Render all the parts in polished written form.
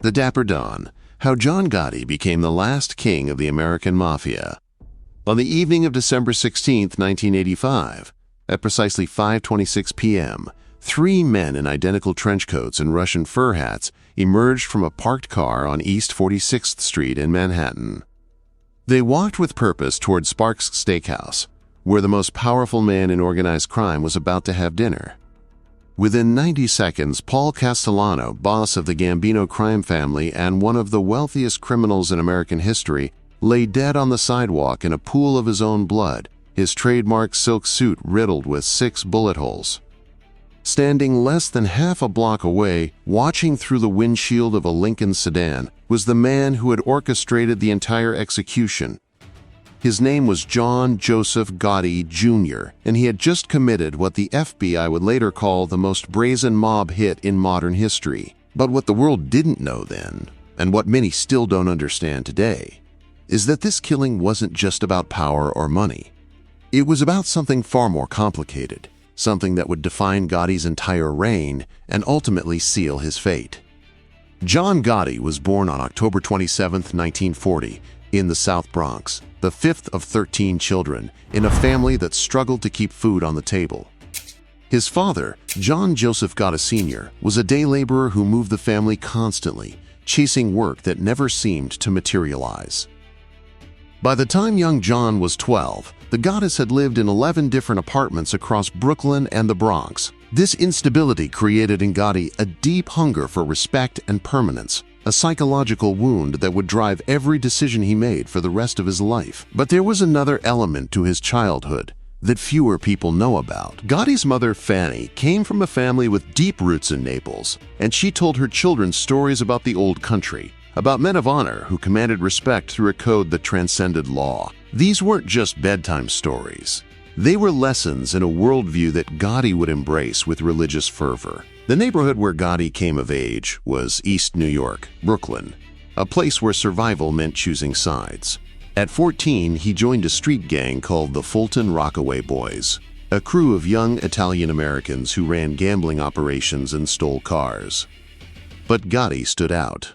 The Dapper Don, how John Gotti became the last king of the American mafia. On the evening of December 16, 1985, at precisely 5:26 p.m., three men in identical trench coats and Russian fur hats emerged from a parked car on East 46th Street in Manhattan. They walked with purpose toward Sparks Steakhouse, where the most powerful man in organized crime was about to have dinner. Within 90 seconds, Paul Castellano, boss of the Gambino crime family and one of the wealthiest criminals in American history, lay dead on the sidewalk in a pool of his own blood, his trademark silk suit riddled with 6 bullet holes. Standing less than half a block away, watching through the windshield of a Lincoln sedan, was the man who had orchestrated the entire execution. His name was John Joseph Gotti, Jr., and he had just committed what the FBI would later call the most brazen mob hit in modern history. But what the world didn't know then, and what many still don't understand today, is that this killing wasn't just about power or money. It was about something far more complicated, something that would define Gotti's entire reign and ultimately seal his fate. John Gotti was born on October 27, 1940, in the South Bronx, the 5th of 13 children, in a family that struggled to keep food on the table. His father, John Joseph Gotti Sr., was a day laborer who moved the family constantly, chasing work that never seemed to materialize. By the time young John was 12, the Gottis had lived in 11 different apartments across Brooklyn and the Bronx. This instability created in Gotti a deep hunger for respect and permanence, a psychological wound that would drive every decision he made for the rest of his life. But there was another element to his childhood that fewer people know about. Gotti's mother, Fanny, came from a family with deep roots in Naples, and she told her children stories about the old country, about men of honor who commanded respect through a code that transcended law. These weren't just bedtime stories. They were lessons in a worldview that Gotti would embrace with religious fervor. The neighborhood where Gotti came of age was East New York, Brooklyn, a place where survival meant choosing sides. At 14, he joined a street gang called the Fulton Rockaway Boys, a crew of young Italian-Americans who ran gambling operations and stole cars. But Gotti stood out.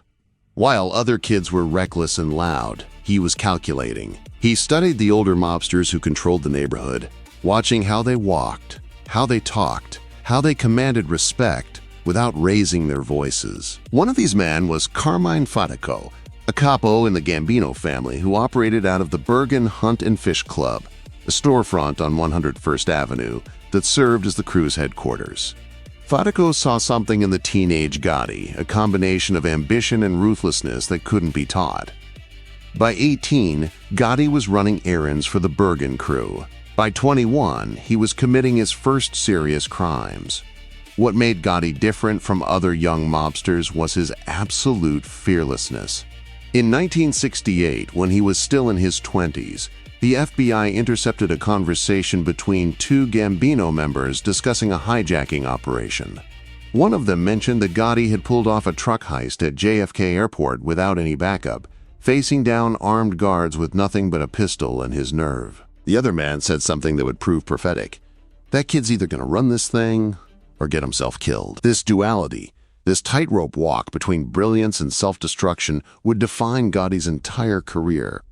While other kids were reckless and loud, he was calculating. He studied the older mobsters who controlled the neighborhood, watching how they walked, how they talked, how they commanded respect without raising their voices. One of these men was Carmine Fatico, a capo in the Gambino family who operated out of the Bergen Hunt and Fish Club, a storefront on 101st Avenue that served as the crew's headquarters. Fatico saw something in the teenage Gotti, a combination of ambition and ruthlessness that couldn't be taught. By 18, Gotti was running errands for the Bergen crew. By 21, he was committing his first serious crimes. What made Gotti different from other young mobsters was his absolute fearlessness. In 1968, when he was still in his 20s, the FBI intercepted a conversation between two Gambino members discussing a hijacking operation. One of them mentioned that Gotti had pulled off a truck heist at JFK Airport without any backup, facing down armed guards with nothing but a pistol and his nerve. The other man said something that would prove prophetic. That kid's either going to run this thing or get himself killed. This duality, this tightrope walk between brilliance and self-destruction would define Gotti's entire career.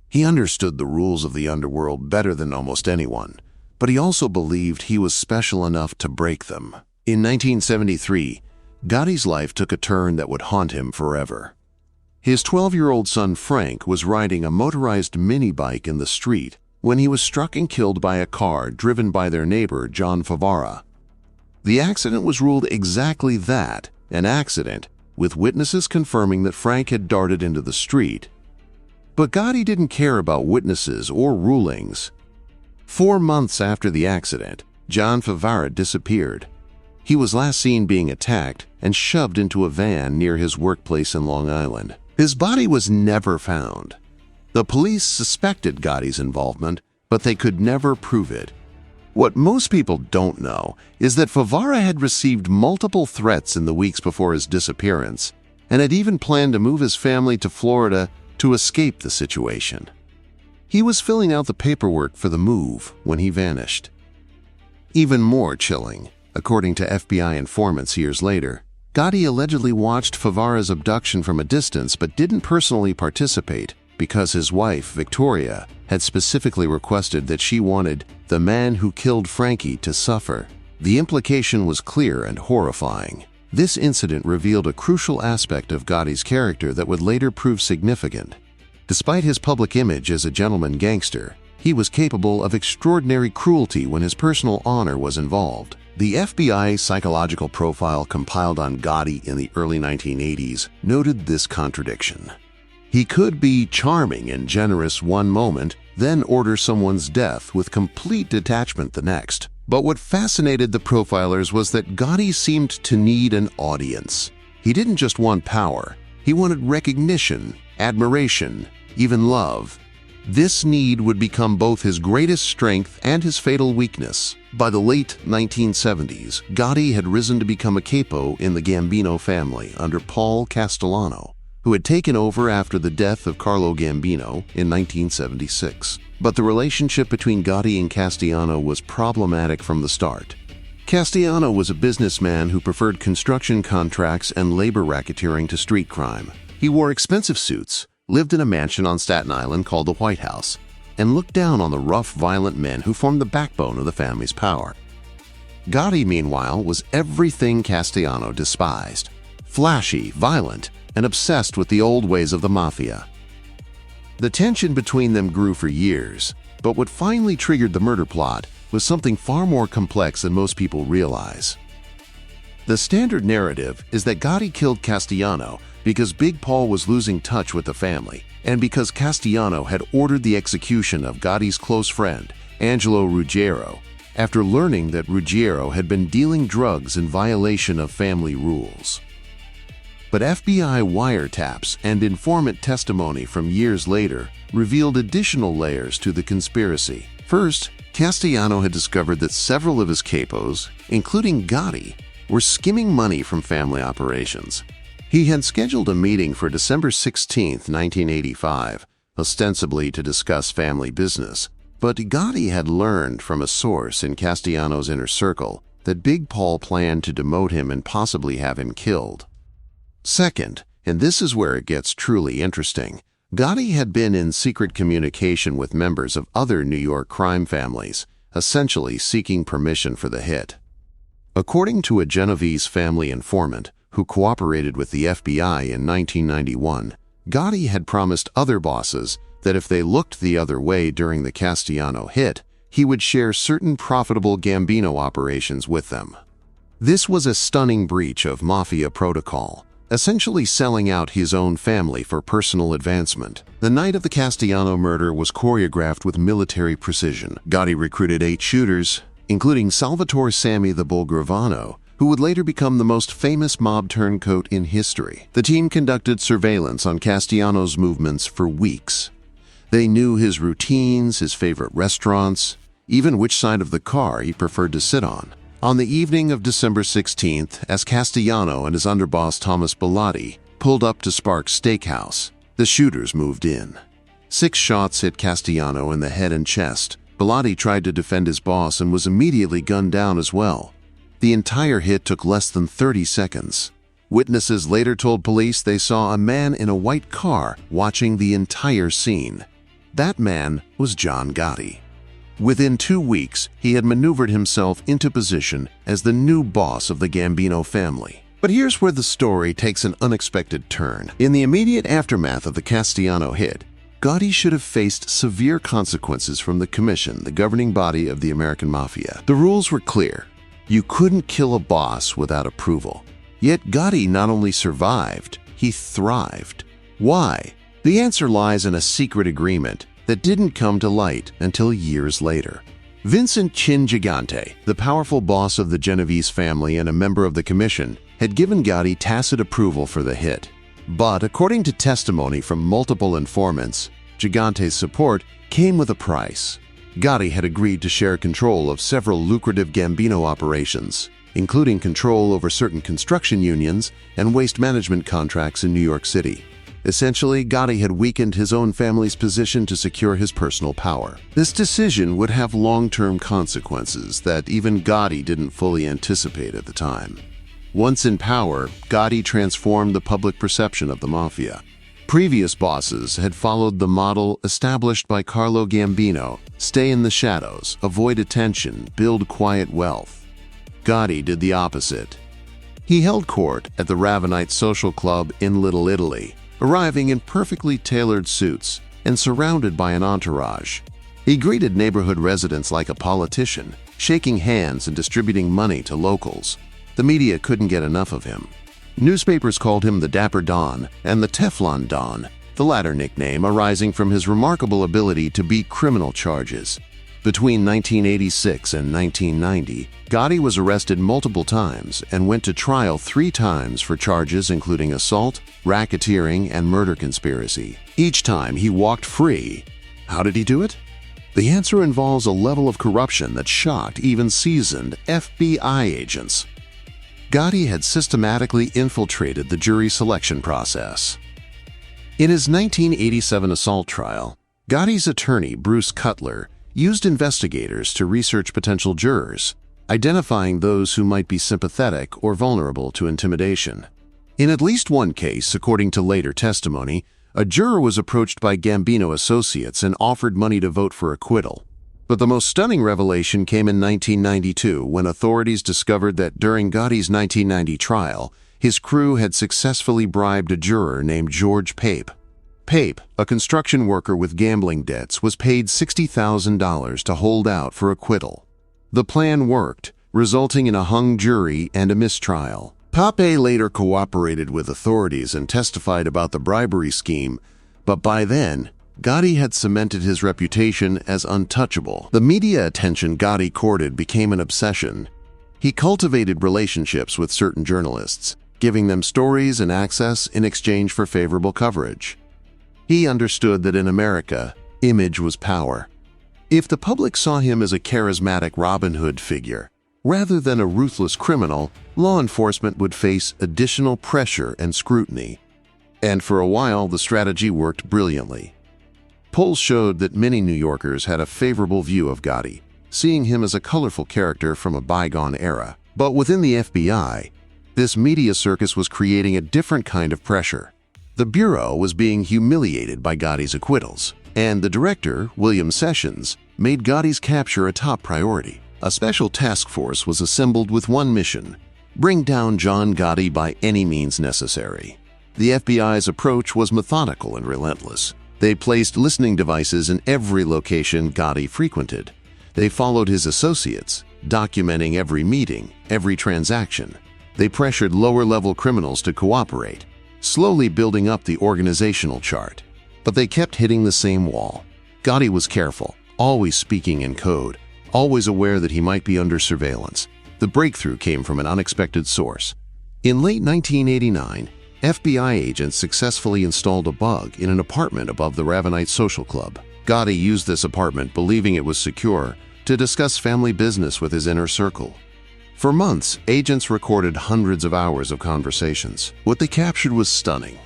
He understood the rules of the underworld better than almost anyone, but he also believed he was special enough to break them. In 1973, Gotti's life took a turn that would haunt him forever. His 12-year-old son Frank was riding a motorized mini-bike in the street when he was struck and killed by a car driven by their neighbor, John Favara. The accident was ruled exactly that, an accident, with witnesses confirming that Frank had darted into the street. But Gotti didn't care about witnesses or rulings. 4 months after the accident, John Favara disappeared. He was last seen being attacked and shoved into a van near his workplace in Long Island. His body was never found. The police suspected Gotti's involvement, but they could never prove it. What most people don't know is that Favara had received multiple threats in the weeks before his disappearance and had even planned to move his family to Florida to escape the situation. He was filling out the paperwork for the move when he vanished. Even more chilling, according to FBI informants years later, Gotti allegedly watched Favara's abduction from a distance but didn't personally participate because his wife, Victoria, had specifically requested that she wanted the man who killed Frankie to suffer. The implication was clear and horrifying. This incident revealed a crucial aspect of Gotti's character that would later prove significant. Despite his public image as a gentleman gangster, he was capable of extraordinary cruelty when his personal honor was involved. The FBI psychological profile compiled on Gotti in the early 1980s noted this contradiction. He could be charming and generous one moment, then order someone's death with complete detachment the next. But what fascinated the profilers was that Gotti seemed to need an audience. He didn't just want power, he wanted recognition, admiration, even love. This need would become both his greatest strength and his fatal weakness. By the late 1970s, Gotti had risen to become a capo in the Gambino family under Paul Castellano, who had taken over after the death of Carlo Gambino in 1976. But the relationship between Gotti and Castellano was problematic from the start. Castellano was a businessman who preferred construction contracts and labor racketeering to street crime. He wore expensive suits, lived in a mansion on Staten Island called the White House, and looked down on the rough, violent men who formed the backbone of the family's power. Gotti, meanwhile, was everything Castellano despised: flashy, violent, and obsessed with the old ways of the mafia. The tension between them grew for years, but what finally triggered the murder plot was something far more complex than most people realize. The standard narrative is that Gotti killed Castellano because Big Paul was losing touch with the family, and because Castellano had ordered the execution of Gotti's close friend, Angelo Ruggiero, after learning that Ruggiero had been dealing drugs in violation of family rules. But FBI wiretaps and informant testimony from years later revealed additional layers to the conspiracy. First, Castellano had discovered that several of his capos, including Gotti, were skimming money from family operations. He had scheduled a meeting for December 16, 1985, ostensibly to discuss family business, but Gotti had learned from a source in Castellano's inner circle that Big Paul planned to demote him and possibly have him killed. Second, and this is where it gets truly interesting, Gotti had been in secret communication with members of other New York crime families, essentially seeking permission for the hit. According to a Genovese family informant who cooperated with the FBI in 1991, Gotti had promised other bosses that if they looked the other way during the Castellano hit, he would share certain profitable Gambino operations with them. This was a stunning breach of mafia protocol, essentially selling out his own family for personal advancement. The night of the Castellano murder was choreographed with military precision. Gotti recruited 8 shooters, including Salvatore Sammy the Bull Gravano, who would later become the most famous mob turncoat in history. The team conducted surveillance on Castellano's movements for weeks. They knew his routines, his favorite restaurants, even which side of the car he preferred to sit on. On the evening of December 16th, as Castellano and his underboss Thomas Bellotti pulled up to Sparks Steakhouse, the shooters moved in. 6 shots hit Castellano in the head and chest. Bellotti tried to defend his boss and was immediately gunned down as well. The entire hit took less than 30 seconds. Witnesses later told police they saw a man in a white car watching the entire scene. That man was John Gotti. Within 2 weeks, he had maneuvered himself into position as the new boss of the Gambino family. But here's where the story takes an unexpected turn. In the immediate aftermath of the Castellano hit, Gotti should have faced severe consequences from the Commission, the governing body of the American Mafia. The rules were clear. You couldn't kill a boss without approval. Yet Gotti not only survived, he thrived. Why? The answer lies in a secret agreement that didn't come to light until years later. Vincent Chin Gigante, the powerful boss of the Genovese family and a member of the Commission, had given Gotti tacit approval for the hit. But according to testimony from multiple informants, Gigante's support came with a price. Gotti had agreed to share control of several lucrative Gambino operations, including control over certain construction unions and waste management contracts in New York City. Essentially, Gotti had weakened his own family's position to secure his personal power. This decision would have long-term consequences that even Gotti didn't fully anticipate at the time. Once in power, Gotti transformed the public perception of the mafia. Previous bosses had followed the model established by Carlo Gambino: stay in the shadows, avoid attention, build quiet wealth. Gotti did the opposite. He held court at the Ravenite Social Club in Little Italy, arriving in perfectly tailored suits and surrounded by an entourage. He greeted neighborhood residents like a politician, shaking hands and distributing money to locals. The media couldn't get enough of him. Newspapers called him the Dapper Don and the Teflon Don, the latter nickname arising from his remarkable ability to beat criminal charges. Between 1986 and 1990, Gotti was arrested multiple times and went to trial 3 times for charges including assault, racketeering, and murder conspiracy. Each time he walked free. How did he do it? The answer involves a level of corruption that shocked even seasoned FBI agents. Gotti had systematically infiltrated the jury selection process. In his 1987 assault trial, Gotti's attorney, Bruce Cutler, used investigators to research potential jurors, identifying those who might be sympathetic or vulnerable to intimidation. In at least one case, according to later testimony, a juror was approached by Gambino associates and offered money to vote for acquittal. But the most stunning revelation came in 1992 when authorities discovered that during Gotti's 1990 trial, his crew had successfully bribed a juror named George Pape. Pape, a construction worker with gambling debts, was paid $60,000 to hold out for acquittal. The plan worked, resulting in a hung jury and a mistrial. Pape later cooperated with authorities and testified about the bribery scheme, but by then, Gotti had cemented his reputation as untouchable. The media attention Gotti courted became an obsession. He cultivated relationships with certain journalists, giving them stories and access in exchange for favorable coverage. He understood that in America, image was power. If the public saw him as a charismatic Robin Hood figure, rather than a ruthless criminal, law enforcement would face additional pressure and scrutiny. And for a while, the strategy worked brilliantly. Polls showed that many New Yorkers had a favorable view of Gotti, seeing him as a colorful character from a bygone era. But within the FBI, this media circus was creating a different kind of pressure. The Bureau was being humiliated by Gotti's acquittals, and the director, William Sessions, made Gotti's capture a top priority. A special task force was assembled with one mission: bring down John Gotti by any means necessary. The FBI's approach was methodical and relentless. They placed listening devices in every location Gotti frequented. They followed his associates, documenting every meeting, every transaction. They pressured lower-level criminals to cooperate, slowly building up the organizational chart. But they kept hitting the same wall. Gotti was careful, always speaking in code, always aware that he might be under surveillance. The breakthrough came from an unexpected source. In late 1989, FBI agents successfully installed a bug in an apartment above the Ravenite Social Club. Gotti used this apartment, believing it was secure, to discuss family business with his inner circle. For months, agents recorded hundreds of hours of conversations. What they captured was stunning.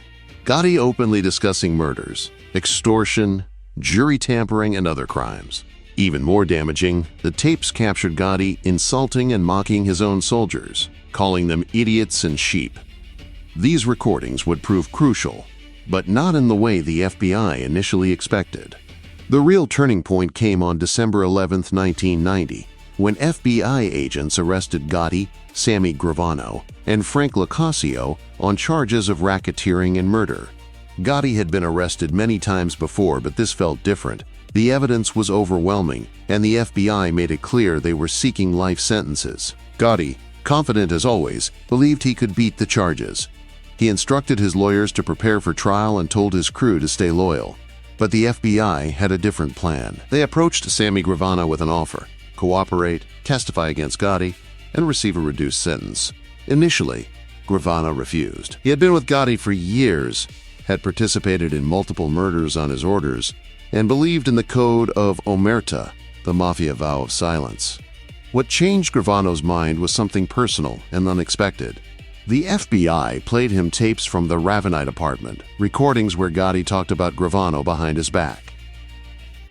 Gotti openly discussing murders, extortion, jury tampering, and other crimes. Even more damaging, the tapes captured Gotti insulting and mocking his own soldiers, calling them idiots and sheep. These recordings would prove crucial, but not in the way the FBI initially expected. The real turning point came on December 11, 1990, when FBI agents arrested Gotti, Sammy Gravano, and Frank Locascio on charges of racketeering and murder. Gotti had been arrested many times before, but this felt different. The evidence was overwhelming, and the FBI made it clear they were seeking life sentences. Gotti, confident as always, believed he could beat the charges. He instructed his lawyers to prepare for trial and told his crew to stay loyal. But the FBI had a different plan. They approached Sammy Gravano with an offer: cooperate, testify against Gotti, and receive a reduced sentence. Initially, Gravano refused. He had been with Gotti for years, had participated in multiple murders on his orders, and believed in the code of omerta, the mafia vow of silence. What changed Gravano's mind was something personal and unexpected. The FBI played him tapes from the Ravenite apartment, recordings where Gotti talked about Gravano behind his back.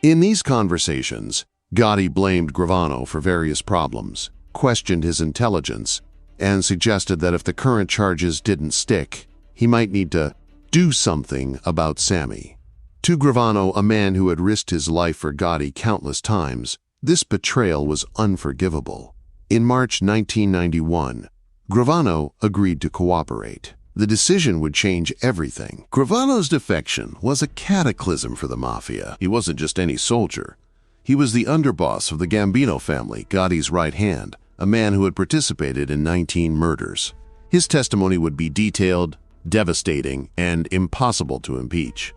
In these conversations, Gotti blamed Gravano for various problems, questioned his intelligence, and suggested that if the current charges didn't stick, he might need to do something about Sammy. To Gravano, a man who had risked his life for Gotti countless times, this betrayal was unforgivable. In March 1991, Gravano agreed to cooperate. The decision would change everything. Gravano's defection was a cataclysm for the mafia. He wasn't just any soldier. He was the underboss of the Gambino family, Gotti's right hand, a man who had participated in 19 murders. His testimony would be detailed, devastating, and impossible to impeach.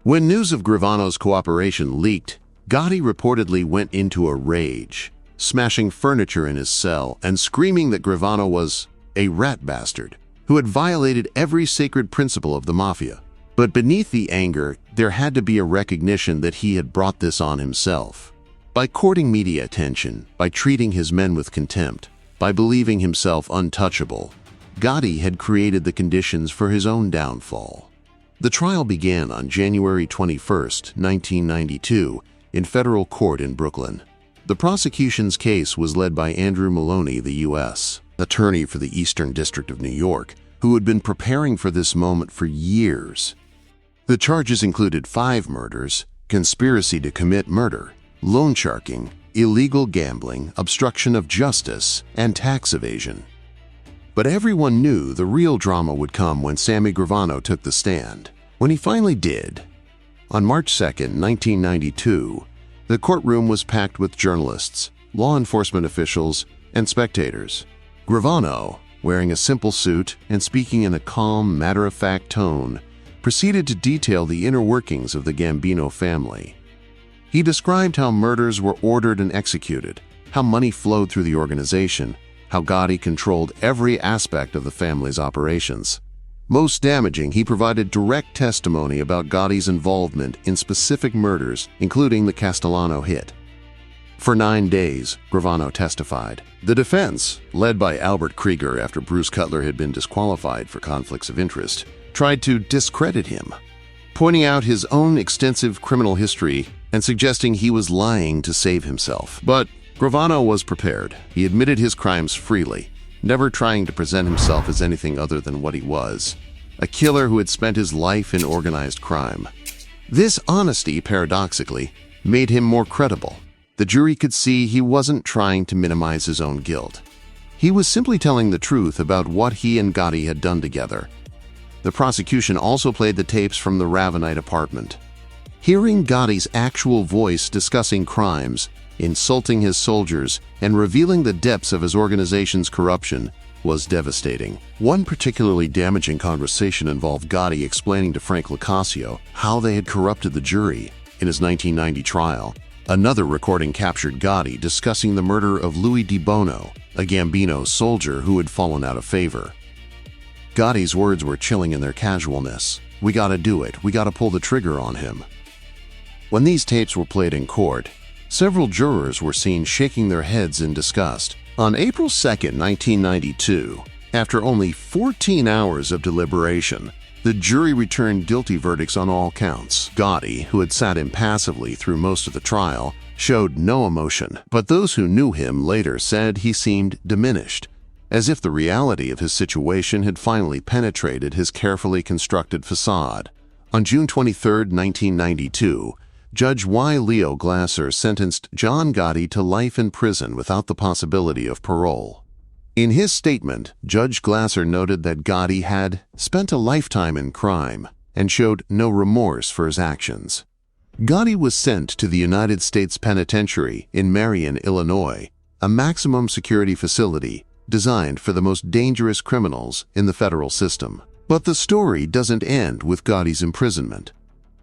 When news of Gravano's cooperation leaked, Gotti reportedly went into a rage, smashing furniture in his cell and screaming that Gravano was a rat bastard who had violated every sacred principle of the mafia. But beneath the anger, there had to be a recognition that he had brought this on himself. By courting media attention, by treating his men with contempt, by believing himself untouchable, Gotti had created the conditions for his own downfall. The trial began on January 21, 1992, in federal court in Brooklyn. The prosecution's case was led by Andrew Maloney, the U.S. attorney for the Eastern District of New York, who had been preparing for this moment for years. The charges included 5 murders, conspiracy to commit murder, loan sharking, illegal gambling, obstruction of justice, and tax evasion. But everyone knew the real drama would come when Sammy Gravano took the stand. When he finally did, on March 2, 1992, the courtroom was packed with journalists, law enforcement officials, and spectators. Gravano, wearing a simple suit and speaking in a calm, matter-of-fact tone, proceeded to detail the inner workings of the Gambino family. He described how murders were ordered and executed, how money flowed through the organization, how Gotti controlled every aspect of the family's operations. Most damaging, he provided direct testimony about Gotti's involvement in specific murders, including the Castellano hit. For 9 days, Gravano testified. The defense, led by Albert Krieger after Bruce Cutler had been disqualified for conflicts of interest, tried to discredit him, pointing out his own extensive criminal history and suggesting he was lying to save himself. But Gravano was prepared. He admitted his crimes freely, never trying to present himself as anything other than what he was, a killer who had spent his life in organized crime. This honesty, paradoxically, made him more credible. The jury could see he wasn't trying to minimize his own guilt. He was simply telling the truth about what he and Gotti had done together. The prosecution also played the tapes from the Ravenite apartment. Hearing Gotti's actual voice discussing crimes, insulting his soldiers, and revealing the depths of his organization's corruption was devastating. One particularly damaging conversation involved Gotti explaining to Frank Locascio how they had corrupted the jury in his 1990 trial. Another recording captured Gotti discussing the murder of Louis Di Bono, a Gambino soldier who had fallen out of favor. Gotti's words were chilling in their casualness. "We gotta do it. We gotta pull the trigger on him." When these tapes were played in court, several jurors were seen shaking their heads in disgust. On April 2, 1992, after only 14 hours of deliberation, the jury returned guilty verdicts on all counts. Gotti, who had sat impassively through most of the trial, showed no emotion, but those who knew him later said he seemed diminished, as if the reality of his situation had finally penetrated his carefully constructed facade. On June 23, 1992, Judge Y. Leo Glasser sentenced John Gotti to life in prison without the possibility of parole. In his statement, Judge Glasser noted that Gotti had spent a lifetime in crime and showed no remorse for his actions. Gotti was sent to the United States Penitentiary in Marion, Illinois, a maximum security facility designed for the most dangerous criminals in the federal system. But the story doesn't end with Gotti's imprisonment.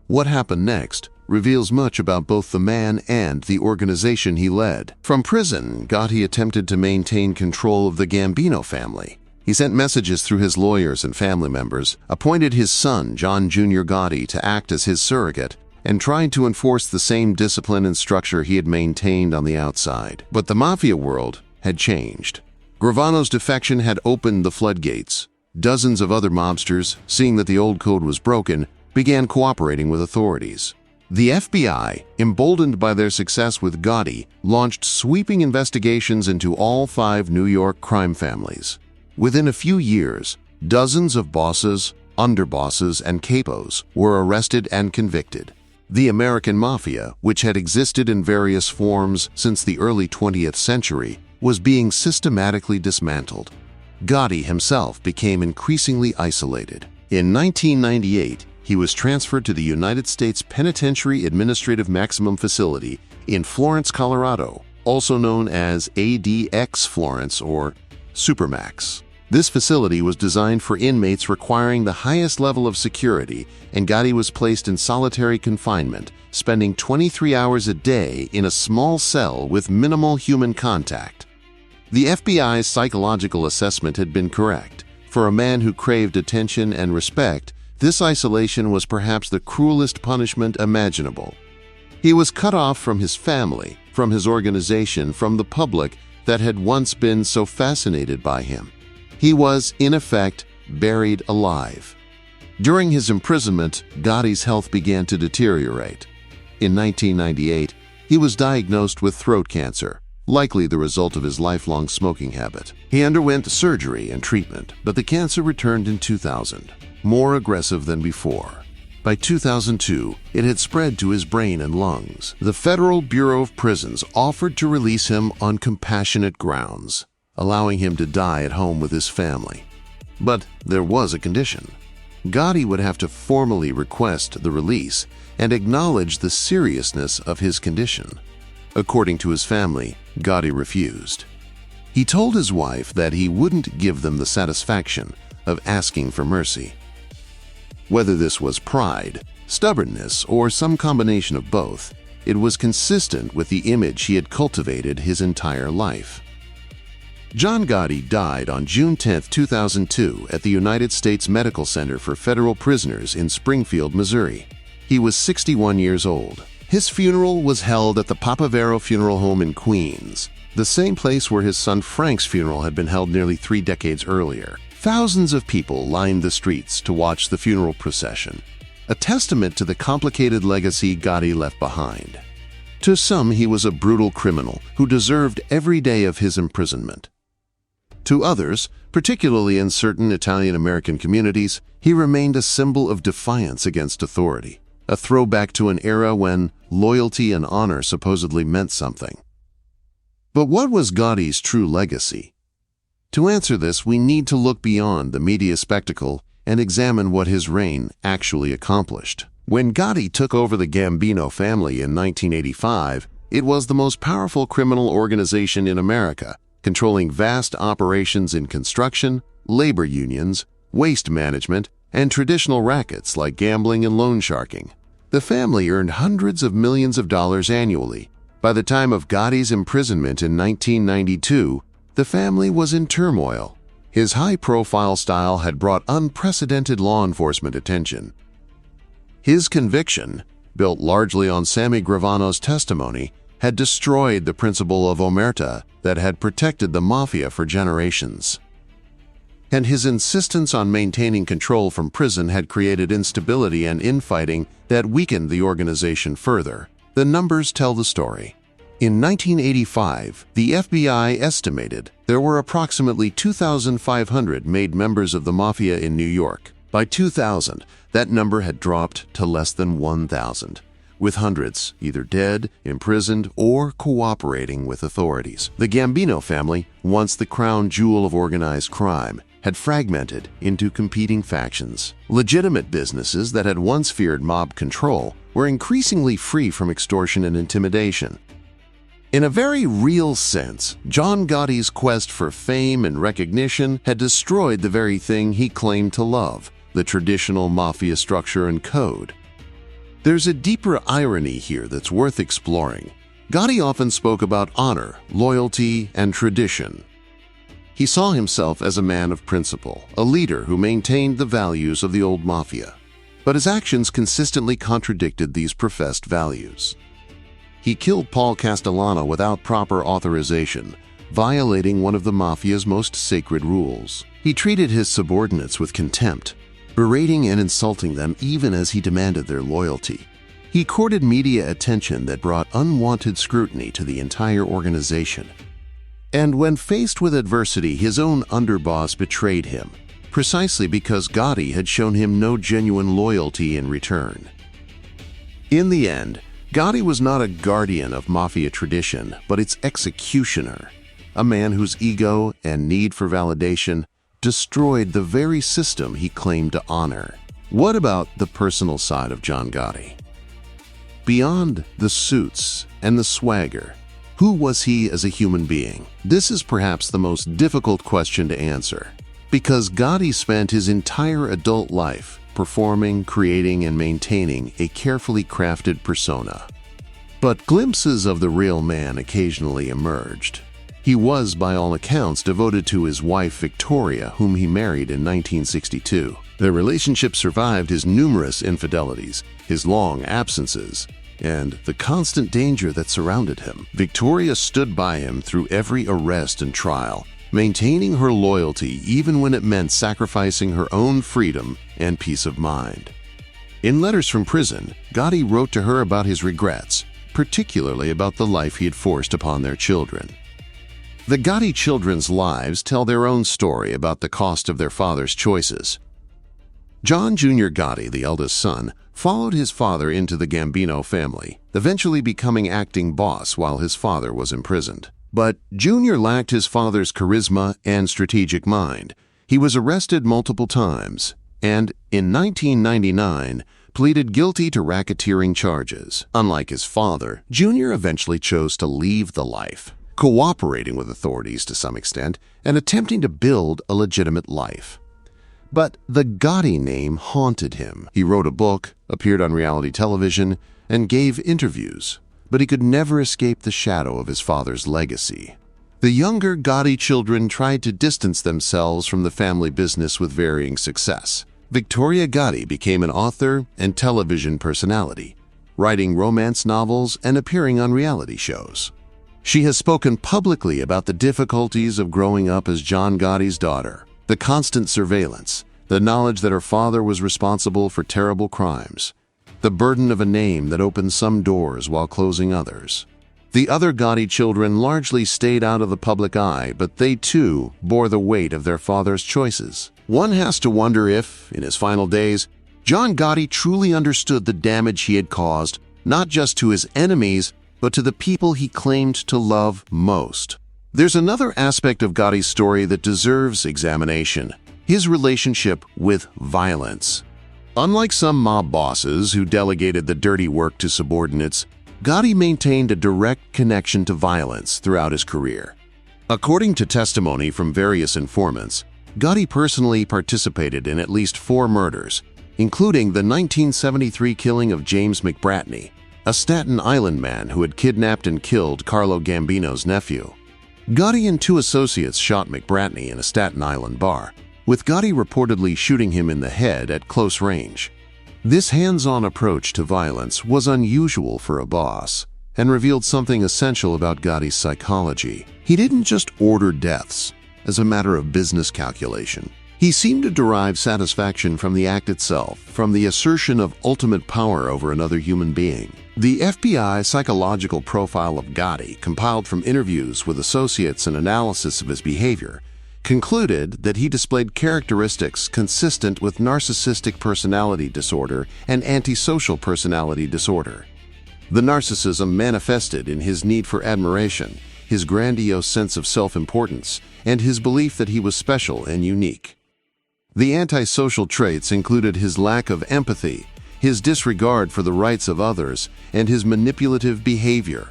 What happened next reveals much about both the man and the organization he led. From prison, Gotti attempted to maintain control of the Gambino family. He sent messages through his lawyers and family members, appointed his son, John Jr. Gotti, to act as his surrogate, and tried to enforce the same discipline and structure he had maintained on the outside. But the mafia world had changed. Gravano's defection had opened the floodgates. Dozens of other mobsters, seeing that the old code was broken, began cooperating with authorities. The FBI, emboldened by their success with Gotti, launched sweeping investigations into all 5 New York crime families. Within a few years, dozens of bosses, underbosses, and capos were arrested and convicted. The American mafia, which had existed in various forms since the early 20th century, was being systematically dismantled. Gotti himself became increasingly isolated. In 1998, he was transferred to the United States Penitentiary Administrative Maximum Facility in Florence, Colorado, also known as ADX Florence or Supermax. This facility was designed for inmates requiring the highest level of security, and Gotti was placed in solitary confinement, spending 23 hours a day in a small cell with minimal human contact. The FBI's psychological assessment had been correct. For a man who craved attention and respect, this isolation was perhaps the cruelest punishment imaginable. He was cut off from his family, from his organization, from the public that had once been so fascinated by him. He was, in effect, buried alive. During his imprisonment, Gotti's health began to deteriorate. In 1998, he was diagnosed with throat cancer, likely the result of his lifelong smoking habit. He underwent surgery and treatment, but the cancer returned in 2000, more aggressive than before. By 2002, it had spread to his brain and lungs. The Federal Bureau of Prisons offered to release him on compassionate grounds, allowing him to die at home with his family. But there was a condition. Gotti would have to formally request the release and acknowledge the seriousness of his condition. According to his family, Gotti refused. He told his wife that he wouldn't give them the satisfaction of asking for mercy. Whether this was pride, stubbornness, or some combination of both, it was consistent with the image he had cultivated his entire life. John Gotti died on June 10, 2002 at the United States Medical Center for Federal Prisoners in Springfield, Missouri. He was 61 years old. His funeral was held at the Papavero Funeral Home in Queens, the same place where his son Frank's funeral had been held nearly 3 decades earlier. Thousands of people lined the streets to watch the funeral procession, a testament to the complicated legacy Gotti left behind. To some, he was a brutal criminal who deserved every day of his imprisonment. To others, particularly in certain Italian-American communities, he remained a symbol of defiance against authority, a throwback to an era when loyalty and honor supposedly meant something. But what was Gotti's true legacy? To answer this, we need to look beyond the media spectacle and examine what his reign actually accomplished. When Gotti took over the Gambino family in 1985, it was the most powerful criminal organization in America, controlling vast operations in construction, labor unions, waste management, and traditional rackets like gambling and loan sharking. The family earned hundreds of millions of dollars annually. By the time of Gotti's imprisonment in 1992, the family was in turmoil. His high-profile style had brought unprecedented law enforcement attention. His conviction, built largely on Sammy Gravano's testimony, had destroyed the principle of omerta that had protected the mafia for generations. And his insistence on maintaining control from prison had created instability and infighting that weakened the organization further. The numbers tell the story. In 1985, the FBI estimated there were approximately 2,500 made members of the mafia in New York. By 2000, that number had dropped to less than 1,000, with hundreds either dead, imprisoned, or cooperating with authorities. The Gambino family, once the crown jewel of organized crime, had fragmented into competing factions. Legitimate businesses that had once feared mob control were increasingly free from extortion and intimidation. In a very real sense, John Gotti's quest for fame and recognition had destroyed the very thing he claimed to love, the traditional mafia structure and code. There's a deeper irony here that's worth exploring. Gotti often spoke about honor, loyalty, and tradition. He saw himself as a man of principle, a leader who maintained the values of the old mafia. But his actions consistently contradicted these professed values. He killed Paul Castellano without proper authorization, violating one of the mafia's most sacred rules. He treated his subordinates with contempt, berating and insulting them even as he demanded their loyalty. He courted media attention that brought unwanted scrutiny to the entire organization. And when faced with adversity, his own underboss betrayed him, precisely because Gotti had shown him no genuine loyalty in return. In the end, Gotti was not a guardian of mafia tradition, but its executioner, a man whose ego and need for validation destroyed the very system he claimed to honor. What about the personal side of John Gotti? Beyond the suits and the swagger, who was he as a human being? This is perhaps the most difficult question to answer, because Gotti spent his entire adult life performing, creating, and maintaining a carefully crafted persona. But glimpses of the real man occasionally emerged. He was, by all accounts, devoted to his wife Victoria, whom he married in 1962. Their relationship survived his numerous infidelities, his long absences, and the constant danger that surrounded him. Victoria stood by him through every arrest and trial, maintaining her loyalty even when it meant sacrificing her own freedom and peace of mind. In letters from prison, Gotti wrote to her about his regrets, particularly about the life he had forced upon their children. The Gotti children's lives tell their own story about the cost of their father's choices. John Jr. Gotti, the eldest son, followed his father into the Gambino family, eventually becoming acting boss while his father was imprisoned. But Jr. lacked his father's charisma and strategic mind. He was arrested multiple times and, in 1999, pleaded guilty to racketeering charges. Unlike his father, Jr. eventually chose to leave the life, cooperating with authorities to some extent and attempting to build a legitimate life. But the Gotti name haunted him. He wrote a book, appeared on reality television, and gave interviews, but he could never escape the shadow of his father's legacy. The younger Gotti children tried to distance themselves from the family business with varying success. Victoria Gotti became an author and television personality, writing romance novels and appearing on reality shows. She has spoken publicly about the difficulties of growing up as John Gotti's daughter, the constant surveillance, the knowledge that her father was responsible for terrible crimes, the burden of a name that opened some doors while closing others. The other Gotti children largely stayed out of the public eye, but they too bore the weight of their father's choices. One has to wonder if, in his final days, John Gotti truly understood the damage he had caused, not just to his enemies, but to the people he claimed to love most. There's another aspect of Gotti's story that deserves examination: his relationship with violence. Unlike some mob bosses who delegated the dirty work to subordinates, Gotti maintained a direct connection to violence throughout his career. According to testimony from various informants, Gotti personally participated in at least 4 murders, including the 1973 killing of James McBratney, a Staten Island man who had kidnapped and killed Carlo Gambino's nephew. Gotti and 2 associates shot McBratney in a Staten Island bar, with Gotti reportedly shooting him in the head at close range. This hands-on approach to violence was unusual for a boss and revealed something essential about Gotti's psychology. He didn't just order deaths as a matter of business calculation. He seemed to derive satisfaction from the act itself, from the assertion of ultimate power over another human being. The FBI psychological profile of Gotti, compiled from interviews with associates and analysis of his behavior, concluded that he displayed characteristics consistent with narcissistic personality disorder and antisocial personality disorder. The narcissism manifested in his need for admiration, his grandiose sense of self-importance, and his belief that he was special and unique. The antisocial traits included his lack of empathy, his disregard for the rights of others, and his manipulative behavior.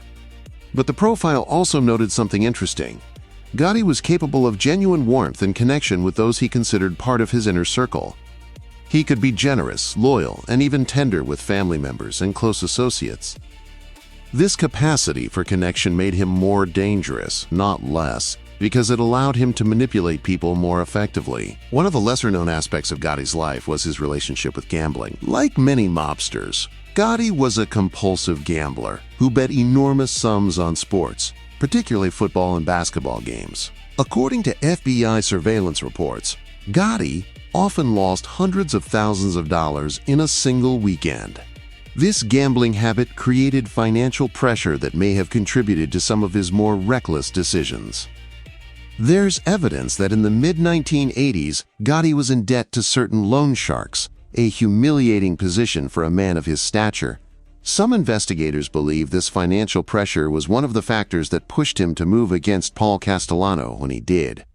But the profile also noted something interesting. Gotti was capable of genuine warmth and connection with those he considered part of his inner circle. He could be generous, loyal, and even tender with family members and close associates. This capacity for connection made him more dangerous, not less, because it allowed him to manipulate people more effectively. One of the lesser-known aspects of Gotti's life was his relationship with gambling. Like many mobsters, Gotti was a compulsive gambler who bet enormous sums on sports, particularly football and basketball games. According to FBI surveillance reports, Gotti often lost hundreds of thousands of dollars in a single weekend. This gambling habit created financial pressure that may have contributed to some of his more reckless decisions. There's evidence that in the mid-1980s, Gotti was in debt to certain loan sharks, a humiliating position for a man of his stature. Some investigators believe this financial pressure was one of the factors that pushed him to move against Paul Castellano when he did.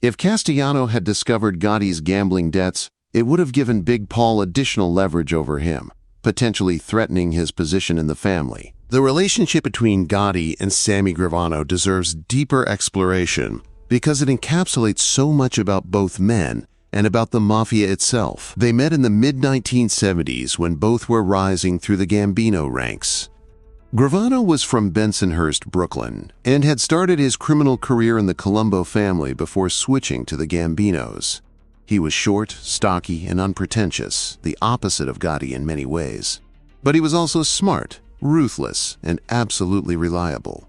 If Castellano had discovered Gotti's gambling debts, it would have given Big Paul additional leverage over him, potentially threatening his position in the family. The relationship between Gotti and Sammy Gravano deserves deeper exploration because it encapsulates so much about both men and about the mafia itself. They met in the mid-1970s when both were rising through the Gambino ranks. Gravano was from Bensonhurst, Brooklyn, and had started his criminal career in the Colombo family before switching to the Gambinos. He was short, stocky, and unpretentious, the opposite of Gotti in many ways. But he was also smart, ruthless, and absolutely reliable.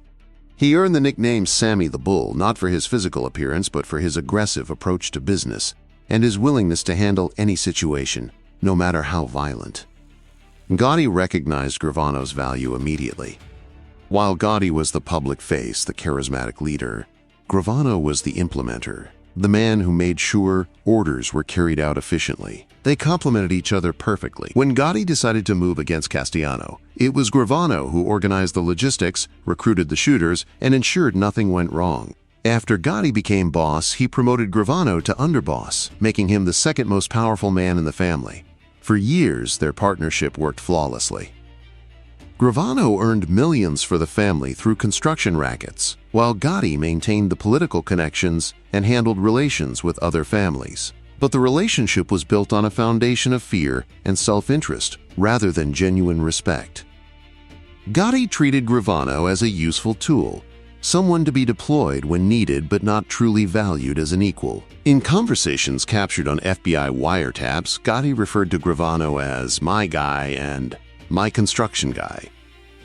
He earned the nickname Sammy the Bull not for his physical appearance but for his aggressive approach to business and his willingness to handle any situation, no matter how violent. Gotti recognized Gravano's value immediately. While Gotti was the public face, the charismatic leader, Gravano was the implementer, the man who made sure orders were carried out efficiently. They complemented each other perfectly. When Gotti decided to move against Castellano, it was Gravano who organized the logistics, recruited the shooters, and ensured nothing went wrong. After Gotti became boss, he promoted Gravano to underboss, making him the second most powerful man in the family. For years, their partnership worked flawlessly. Gravano earned millions for the family through construction rackets, while Gotti maintained the political connections and handled relations with other families. But the relationship was built on a foundation of fear and self-interest rather than genuine respect. Gotti treated Gravano as a useful tool, someone to be deployed when needed but not truly valued as an equal. In conversations captured on FBI wiretaps, Gotti referred to Gravano as "my guy" and "my construction guy,"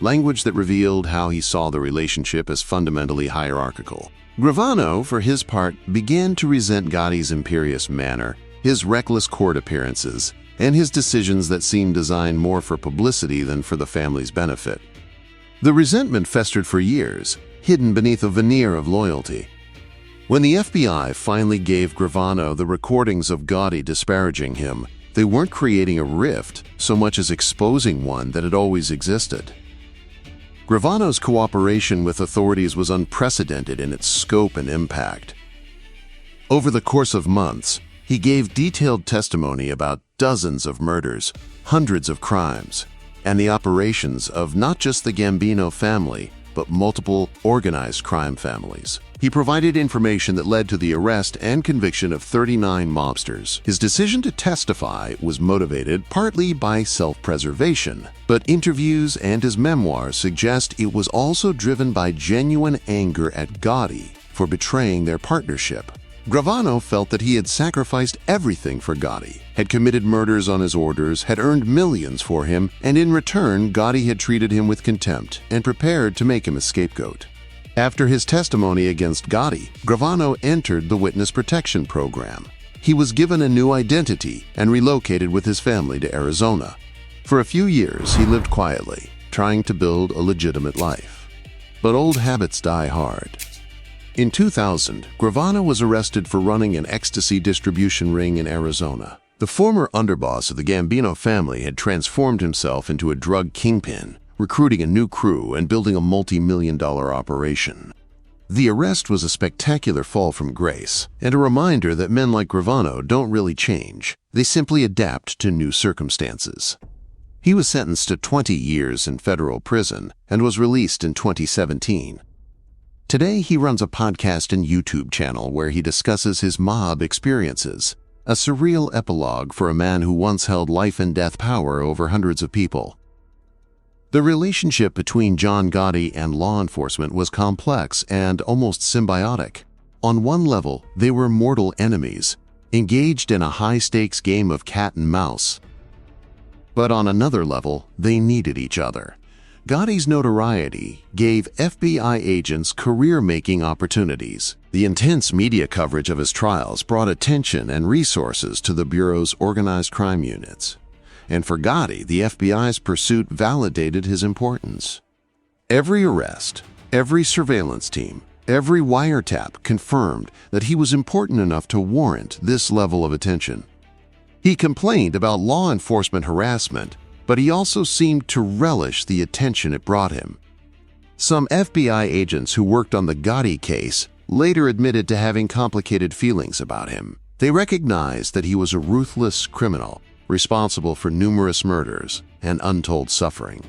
language that revealed how he saw the relationship as fundamentally hierarchical. Gravano, for his part, began to resent Gotti's imperious manner, his reckless court appearances, and his decisions that seemed designed more for publicity than for the family's benefit. The resentment festered for years, hidden beneath a veneer of loyalty. When the FBI finally gave Gravano the recordings of Gotti disparaging him, they weren't creating a rift so much as exposing one that had always existed. Gravano's cooperation with authorities was unprecedented in its scope and impact. Over the course of months, he gave detailed testimony about dozens of murders, hundreds of crimes, and the operations of not just the Gambino family, but multiple organized crime families. He provided information that led to the arrest and conviction of 39 mobsters. His decision to testify was motivated partly by self-preservation, but interviews and his memoirs suggest it was also driven by genuine anger at Gotti for betraying their partnership. Gravano felt that he had sacrificed everything for Gotti, had committed murders on his orders, had earned millions for him, and in return, Gotti had treated him with contempt and prepared to make him a scapegoat. After his testimony against Gotti, Gravano entered the Witness Protection Program. He was given a new identity and relocated with his family to Arizona. For a few years, he lived quietly, trying to build a legitimate life. But old habits die hard. In 2000, Gravano was arrested for running an ecstasy distribution ring in Arizona. The former underboss of the Gambino family had transformed himself into a drug kingpin, recruiting a new crew and building a multi-million-dollar operation. The arrest was a spectacular fall from grace, and a reminder that men like Gravano don't really change. They simply adapt to new circumstances. He was sentenced to 20 years in federal prison and was released in 2017. Today, he runs a podcast and YouTube channel where he discusses his mob experiences, a surreal epilogue for a man who once held life and death power over hundreds of people. The relationship between John Gotti and law enforcement was complex and almost symbiotic. On one level, they were mortal enemies, engaged in a high-stakes game of cat and mouse. But on another level, they needed each other. Gotti's notoriety gave FBI agents career-making opportunities. The intense media coverage of his trials brought attention and resources to the Bureau's organized crime units. and for Gotti, the FBI's pursuit validated his importance. Every arrest, every surveillance team, every wiretap confirmed that he was important enough to warrant this level of attention. He complained about law enforcement harassment, but he also seemed to relish the attention it brought him. Some FBI agents who worked on the Gotti case later admitted to having complicated feelings about him. They recognized that he was a ruthless criminal, responsible for numerous murders and untold suffering.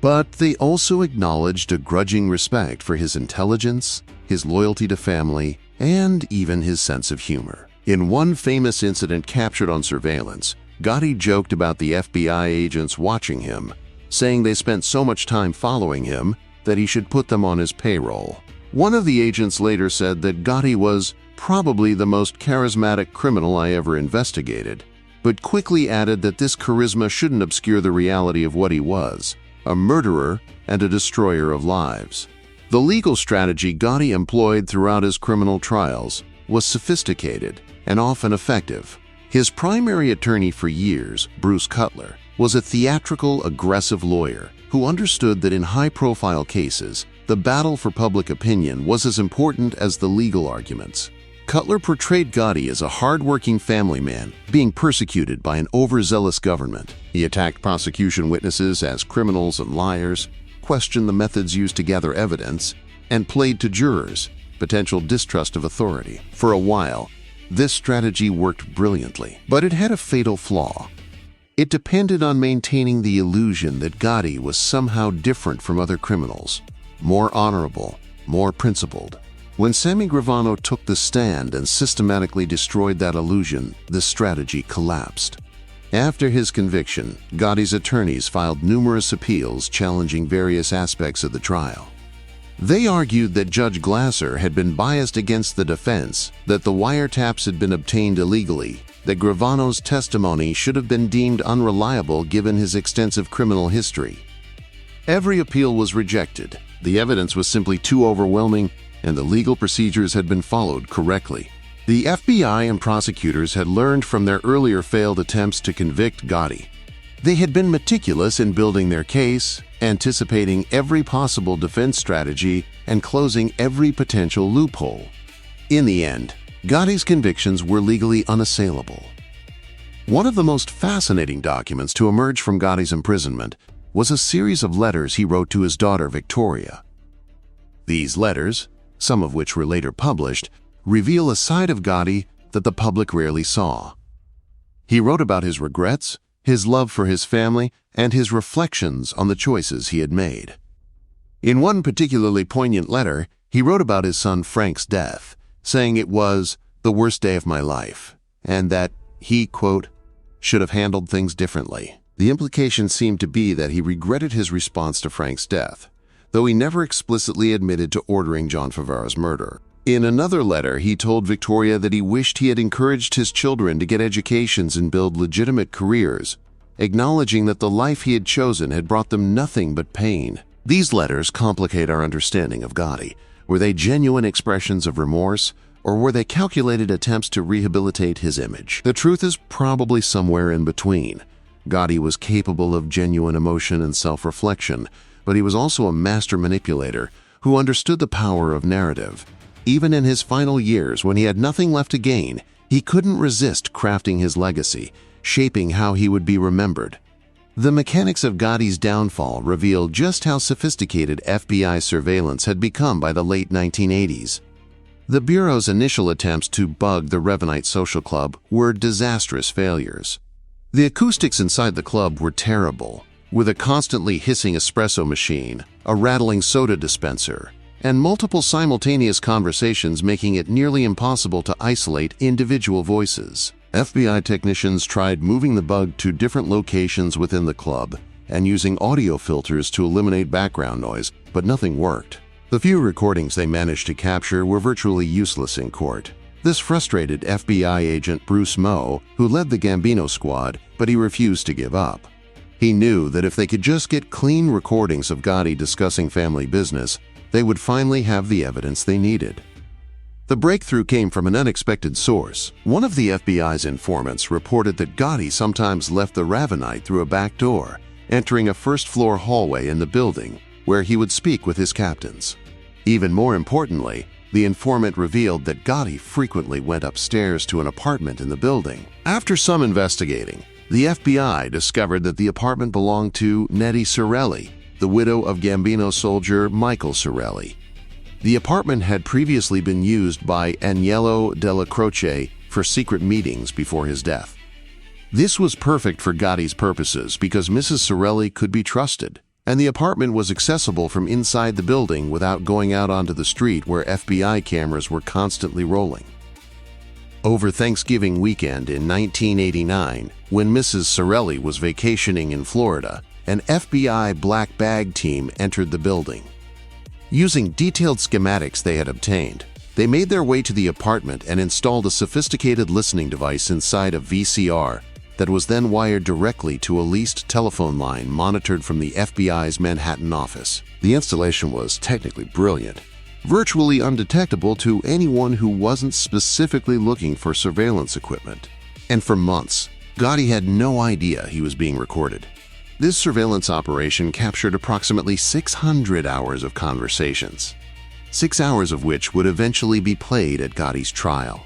But they also acknowledged a grudging respect for his intelligence, his loyalty to family, and even his sense of humor. In one famous incident captured on surveillance, Gotti joked about the FBI agents watching him, saying they spent so much time following him that he should put them on his payroll. One of the agents later said that Gotti was probably the most charismatic criminal I ever investigated, but quickly added that this charisma shouldn't obscure the reality of what he was: a murderer and a destroyer of lives. The legal strategy Gotti employed throughout his criminal trials was sophisticated and often effective. His primary attorney for years, Bruce Cutler, was a theatrical, aggressive lawyer who understood that in high-profile cases, the battle for public opinion was as important as the legal arguments. Cutler portrayed Gotti as a hard-working family man being persecuted by an overzealous government. He attacked prosecution witnesses as criminals and liars, questioned the methods used to gather evidence, and played to jurors potential distrust of authority. For a while, this strategy worked brilliantly, but it had a fatal flaw. It depended on maintaining the illusion that Gotti was somehow different from other criminals, more honorable, more principled. When Sammy Gravano took the stand and systematically destroyed that illusion, the strategy collapsed. After his conviction, Gotti's attorneys filed numerous appeals challenging various aspects of the trial. They argued that Judge Glasser had been biased against the defense, that the wiretaps had been obtained illegally, that Gravano's testimony should have been deemed unreliable given his extensive criminal history. Every appeal was rejected. The evidence was simply too overwhelming, and the legal procedures had been followed correctly. The FBI and prosecutors had learned from their earlier failed attempts to convict Gotti. They had been meticulous in building their case, anticipating every possible defense strategy and closing every potential loophole. In the end, Gotti's convictions were legally unassailable. One of the most fascinating documents to emerge from Gotti's imprisonment was a series of letters he wrote to his daughter Victoria. These letters, some of which were later published, reveal a side of Gotti that the public rarely saw. He wrote about his regrets, his love for his family, and his reflections on the choices he had made. In one particularly poignant letter, he wrote about his son Frank's death, saying it was the worst day of my life, and that he, quote, should have handled things differently. The implication seemed to be that he regretted his response to Frank's death, though he never explicitly admitted to ordering John Favara's murder. In another letter, he told Victoria that he wished he had encouraged his children to get educations and build legitimate careers, acknowledging that the life he had chosen had brought them nothing but pain. These letters complicate our understanding of Gotti. Were they genuine expressions of remorse, or were they calculated attempts to rehabilitate his image? The truth is probably somewhere in between. Gotti was capable of genuine emotion and self-reflection, but he was also a master manipulator who understood the power of narrative. Even in his final years, when he had nothing left to gain, he couldn't resist crafting his legacy, shaping how he would be remembered. The mechanics of Gotti's downfall reveal just how sophisticated FBI surveillance had become by the late 1980s. The Bureau's initial attempts to bug the Revanite Social Club were disastrous failures. The acoustics inside the club were terrible, with a constantly hissing espresso machine, a rattling soda dispenser, and multiple simultaneous conversations making it nearly impossible to isolate individual voices. FBI technicians tried moving the bug to different locations within the club and using audio filters to eliminate background noise, but nothing worked. The few recordings they managed to capture were virtually useless in court. This frustrated FBI agent Bruce Moe, who led the Gambino squad, but he refused to give up. He knew that if they could just get clean recordings of Gotti discussing family business, they would finally have the evidence they needed. The breakthrough came from an unexpected source. One of the FBI's informants reported that Gotti sometimes left the Ravenite through a back door, entering a first-floor hallway in the building, where he would speak with his captains. Even more importantly, the informant revealed that Gotti frequently went upstairs to an apartment in the building. After some investigating, the FBI discovered that the apartment belonged to Nettie Sorelli, the widow of Gambino soldier Michael Sorelli. The apartment had previously been used by Agnello Della Croce for secret meetings before his death. This was perfect for Gotti's purposes because Mrs. Sorelli could be trusted, and the apartment was accessible from inside the building without going out onto the street where FBI cameras were constantly rolling. Over Thanksgiving weekend in 1989, when Mrs. Sorelli was vacationing in Florida, an FBI black bag team entered the building. Using detailed schematics they had obtained, they made their way to the apartment and installed a sophisticated listening device inside a VCR that was then wired directly to a leased telephone line monitored from the FBI's Manhattan office. The installation was technically brilliant, virtually undetectable to anyone who wasn't specifically looking for surveillance equipment. And for months, Gotti had no idea he was being recorded. This surveillance operation captured approximately 600 hours of conversations, 6 hours of which would eventually be played at Gotti's trial.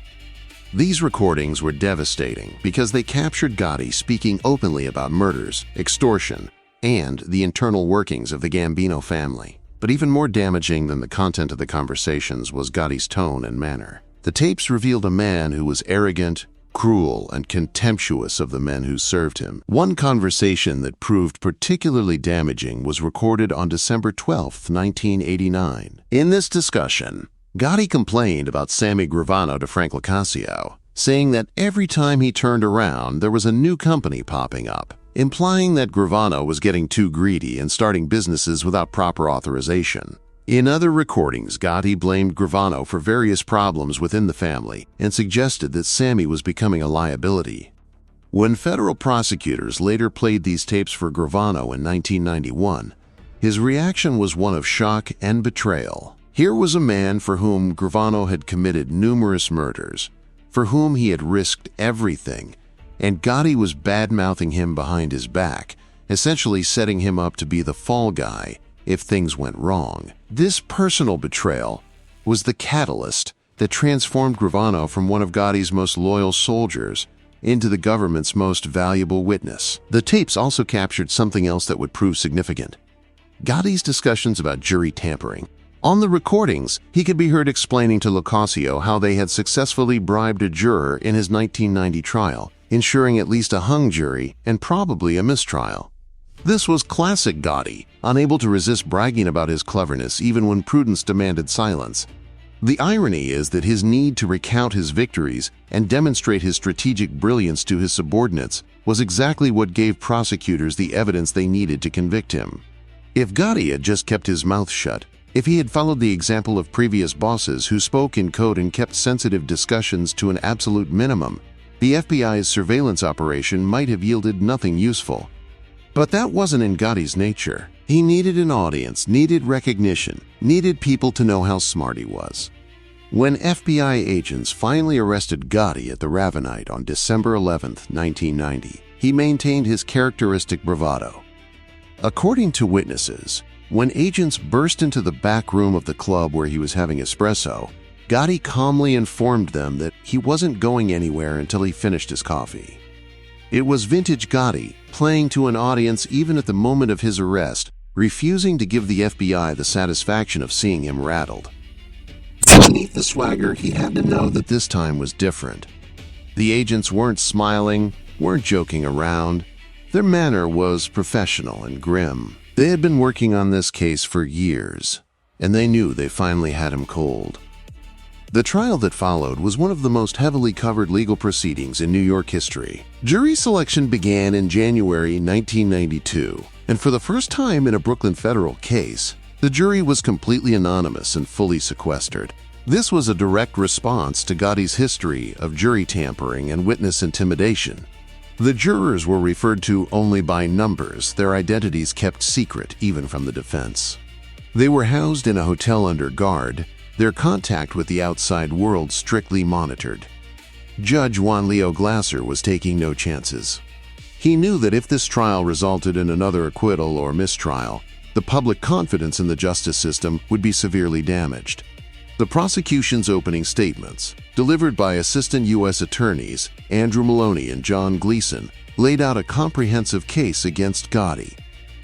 These recordings were devastating because they captured Gotti speaking openly about murders, extortion, and the internal workings of the Gambino family. But even more damaging than the content of the conversations was Gotti's tone and manner. The tapes revealed a man who was arrogant, cruel, and contemptuous of the men who served him. One conversation that proved particularly damaging was recorded on December 12, 1989. In this discussion, Gotti complained about Sammy Gravano to Frank Locascio, saying that every time he turned around, there was a new company popping up, implying that Gravano was getting too greedy and starting businesses without proper authorization. In other recordings, Gotti blamed Gravano for various problems within the family and suggested that Sammy was becoming a liability. When federal prosecutors later played these tapes for Gravano in 1991, his reaction was one of shock and betrayal. Here was a man for whom Gravano had committed numerous murders, for whom he had risked everything, and Gotti was bad-mouthing him behind his back, essentially setting him up to be the fall guy if things went wrong. This personal betrayal was the catalyst that transformed Gravano from one of Gotti's most loyal soldiers into the government's most valuable witness. The tapes also captured something else that would prove significant: Gotti's discussions about jury tampering. On the recordings, he could be heard explaining to Locascio how they had successfully bribed a juror in his 1990 trial, ensuring at least a hung jury and probably a mistrial. This was classic Gotti, unable to resist bragging about his cleverness even when prudence demanded silence. The irony is that his need to recount his victories and demonstrate his strategic brilliance to his subordinates was exactly what gave prosecutors the evidence they needed to convict him. If Gotti had just kept his mouth shut, if he had followed the example of previous bosses who spoke in code and kept sensitive discussions to an absolute minimum, the FBI's surveillance operation might have yielded nothing useful. But that wasn't in Gotti's nature. He needed an audience, needed recognition, needed people to know how smart he was. When FBI agents finally arrested Gotti at the Ravenite on December 11, 1990, he maintained his characteristic bravado. According to witnesses, when agents burst into the back room of the club where he was having espresso, Gotti calmly informed them that he wasn't going anywhere until he finished his coffee. It was vintage Gotti, playing to an audience even at the moment of his arrest, refusing to give the FBI the satisfaction of seeing him rattled. Beneath the swagger, he had to know that this time was different. The agents weren't smiling, weren't joking around. Their manner was professional and grim. They had been working on this case for years, and they knew they finally had him cold. The trial that followed was one of the most heavily covered legal proceedings in New York history. Jury selection began in January 1992, and for the first time in a Brooklyn federal case, the jury was completely anonymous and fully sequestered. This was a direct response to Gotti's history of jury tampering and witness intimidation. The jurors were referred to only by numbers, their identities kept secret even from the defense. They were housed in a hotel under guard, their contact with the outside world strictly monitored. Judge Juan Leo Glasser was taking no chances. He knew that if this trial resulted in another acquittal or mistrial, the public confidence in the justice system would be severely damaged. The prosecution's opening statements, delivered by Assistant U.S. Attorneys Andrew Maloney and John Gleason, laid out a comprehensive case against Gotti.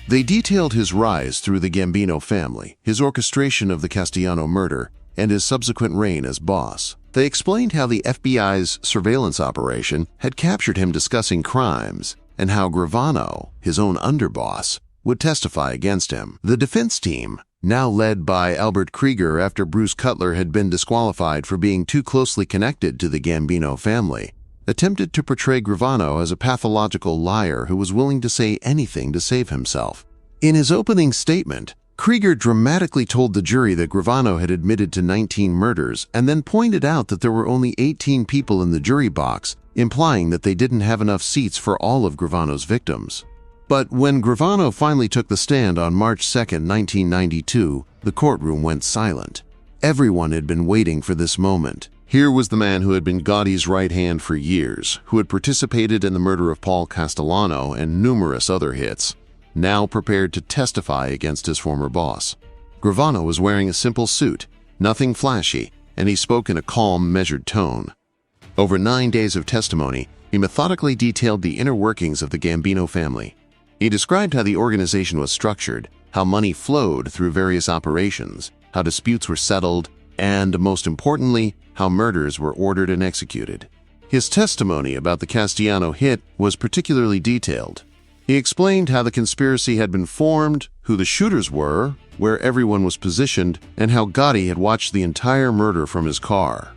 They detailed his rise through the Gambino family, his orchestration of the Castellano murder, and his subsequent reign as boss. They explained how the FBI's surveillance operation had captured him discussing crimes, and how Gravano, his own underboss, would testify against him. The defense team, now led by Albert Krieger after Bruce Cutler had been disqualified for being too closely connected to the Gambino family, attempted to portray Gravano as a pathological liar who was willing to say anything to save himself. In his opening statement, Krieger dramatically told the jury that Gravano had admitted to 19 murders and then pointed out that there were only 18 people in the jury box, implying that they didn't have enough seats for all of Gravano's victims. But when Gravano finally took the stand on March 2, 1992, the courtroom went silent. Everyone had been waiting for this moment. Here was the man who had been Gotti's right hand for years, who had participated in the murder of Paul Castellano and numerous other hits, now prepared to testify against his former boss. Gravano was wearing a simple suit, nothing flashy, and he spoke in a calm, measured tone. Over 9 days of testimony, he methodically detailed the inner workings of the Gambino family. He described how the organization was structured, how money flowed through various operations, how disputes were settled, and, most importantly, how murders were ordered and executed. His testimony about the Castellano hit was particularly detailed. He explained how the conspiracy had been formed, who the shooters were, where everyone was positioned, and how Gotti had watched the entire murder from his car.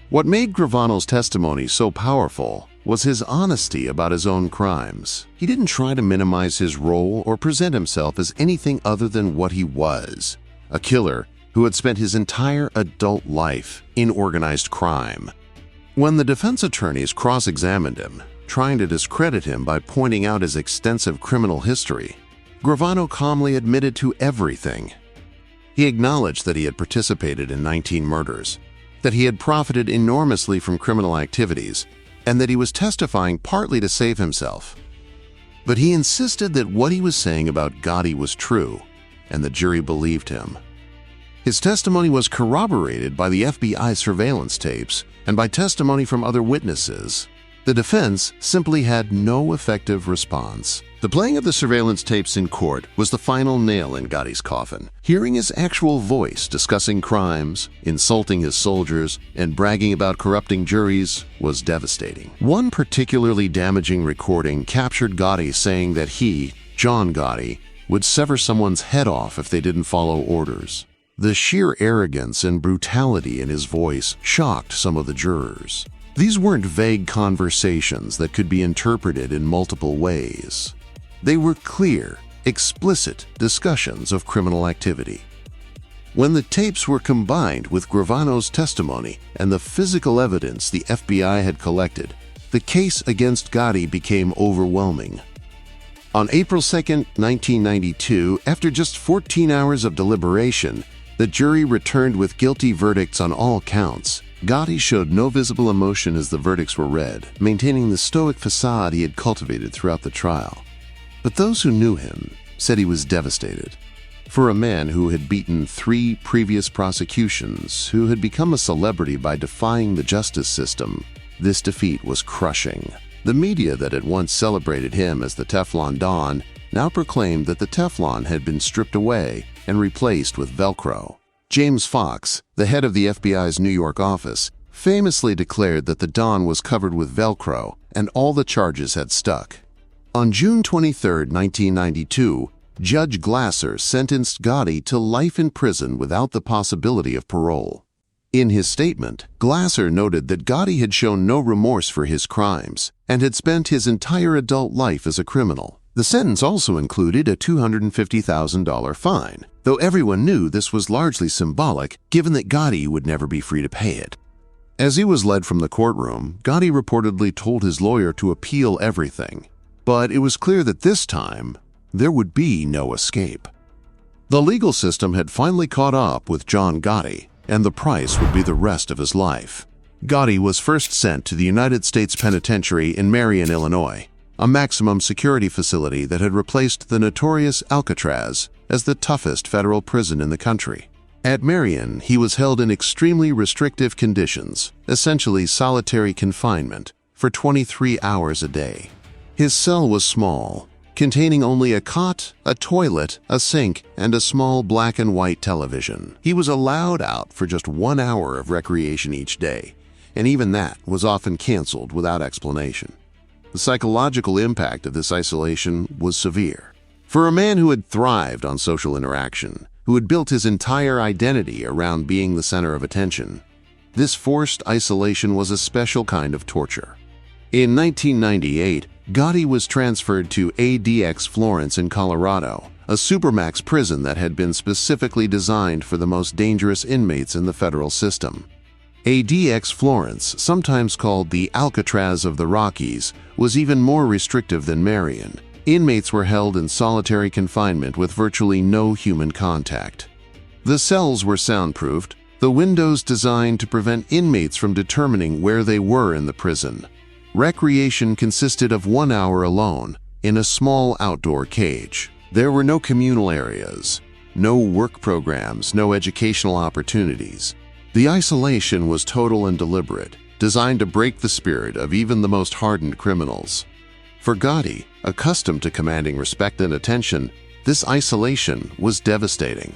What made Gravano's testimony so powerful was his honesty about his own crimes. He didn't try to minimize his role or present himself as anything other than what he was, a killer who had spent his entire adult life in organized crime. When the defense attorneys cross-examined him, trying to discredit him by pointing out his extensive criminal history, Gravano calmly admitted to everything. He acknowledged that he had participated in 19 murders, that he had profited enormously from criminal activities, and that he was testifying partly to save himself. But he insisted that what he was saying about Gotti was true, and the jury believed him. His testimony was corroborated by the FBI surveillance tapes and by testimony from other witnesses. The defense simply had no effective response. The playing of the surveillance tapes in court was the final nail in Gotti's coffin. Hearing his actual voice discussing crimes, insulting his soldiers, and bragging about corrupting juries was devastating. One particularly damaging recording captured Gotti saying that he, John Gotti, would sever someone's head off if they didn't follow orders. The sheer arrogance and brutality in his voice shocked some of the jurors. These weren't vague conversations that could be interpreted in multiple ways. They were clear, explicit discussions of criminal activity. When the tapes were combined with Gravano's testimony and the physical evidence the FBI had collected, the case against Gotti became overwhelming. On April 2, 1992, after just 14 hours of deliberation, the jury returned with guilty verdicts on all counts. Gotti showed no visible emotion as the verdicts were read, maintaining the stoic facade he had cultivated throughout the trial. But those who knew him said he was devastated. For a man who had beaten 3 previous prosecutions, who had become a celebrity by defying the justice system, this defeat was crushing. The media that had once celebrated him as the Teflon Don now proclaimed that the Teflon had been stripped away and replaced with Velcro. James Fox, the head of the FBI's New York office, famously declared that the Don was covered with Velcro and all the charges had stuck. On June 23, 1992, Judge Glasser sentenced Gotti to life in prison without the possibility of parole. In his statement, Glasser noted that Gotti had shown no remorse for his crimes and had spent his entire adult life as a criminal. The sentence also included a $250,000 fine, though everyone knew this was largely symbolic given that Gotti would never be free to pay it. As he was led from the courtroom, Gotti reportedly told his lawyer to appeal everything, but it was clear that this time, there would be no escape. The legal system had finally caught up with John Gotti, and the price would be the rest of his life. Gotti was first sent to the United States Penitentiary in Marion, Illinois, a maximum security facility that had replaced the notorious Alcatraz as the toughest federal prison in the country. At Marion, he was held in extremely restrictive conditions, essentially solitary confinement, for 23 hours a day. His cell was small, containing only a cot, a toilet, a sink, and a small black and white television. He was allowed out for just 1 hour of recreation each day, and even that was often canceled without explanation. The psychological impact of this isolation was severe. For a man who had thrived on social interaction, who had built his entire identity around being the center of attention, this forced isolation was a special kind of torture. In 1998, Gotti was transferred to ADX Florence in Colorado, a supermax prison that had been specifically designed for the most dangerous inmates in the federal system. ADX Florence, sometimes called the Alcatraz of the Rockies, was even more restrictive than Marion. Inmates were held in solitary confinement with virtually no human contact. The cells were soundproofed, the windows designed to prevent inmates from determining where they were in the prison. Recreation consisted of 1 hour alone, in a small outdoor cage. There were no communal areas, no work programs, no educational opportunities. The isolation was total and deliberate, designed to break the spirit of even the most hardened criminals. For Gotti, accustomed to commanding respect and attention, this isolation was devastating.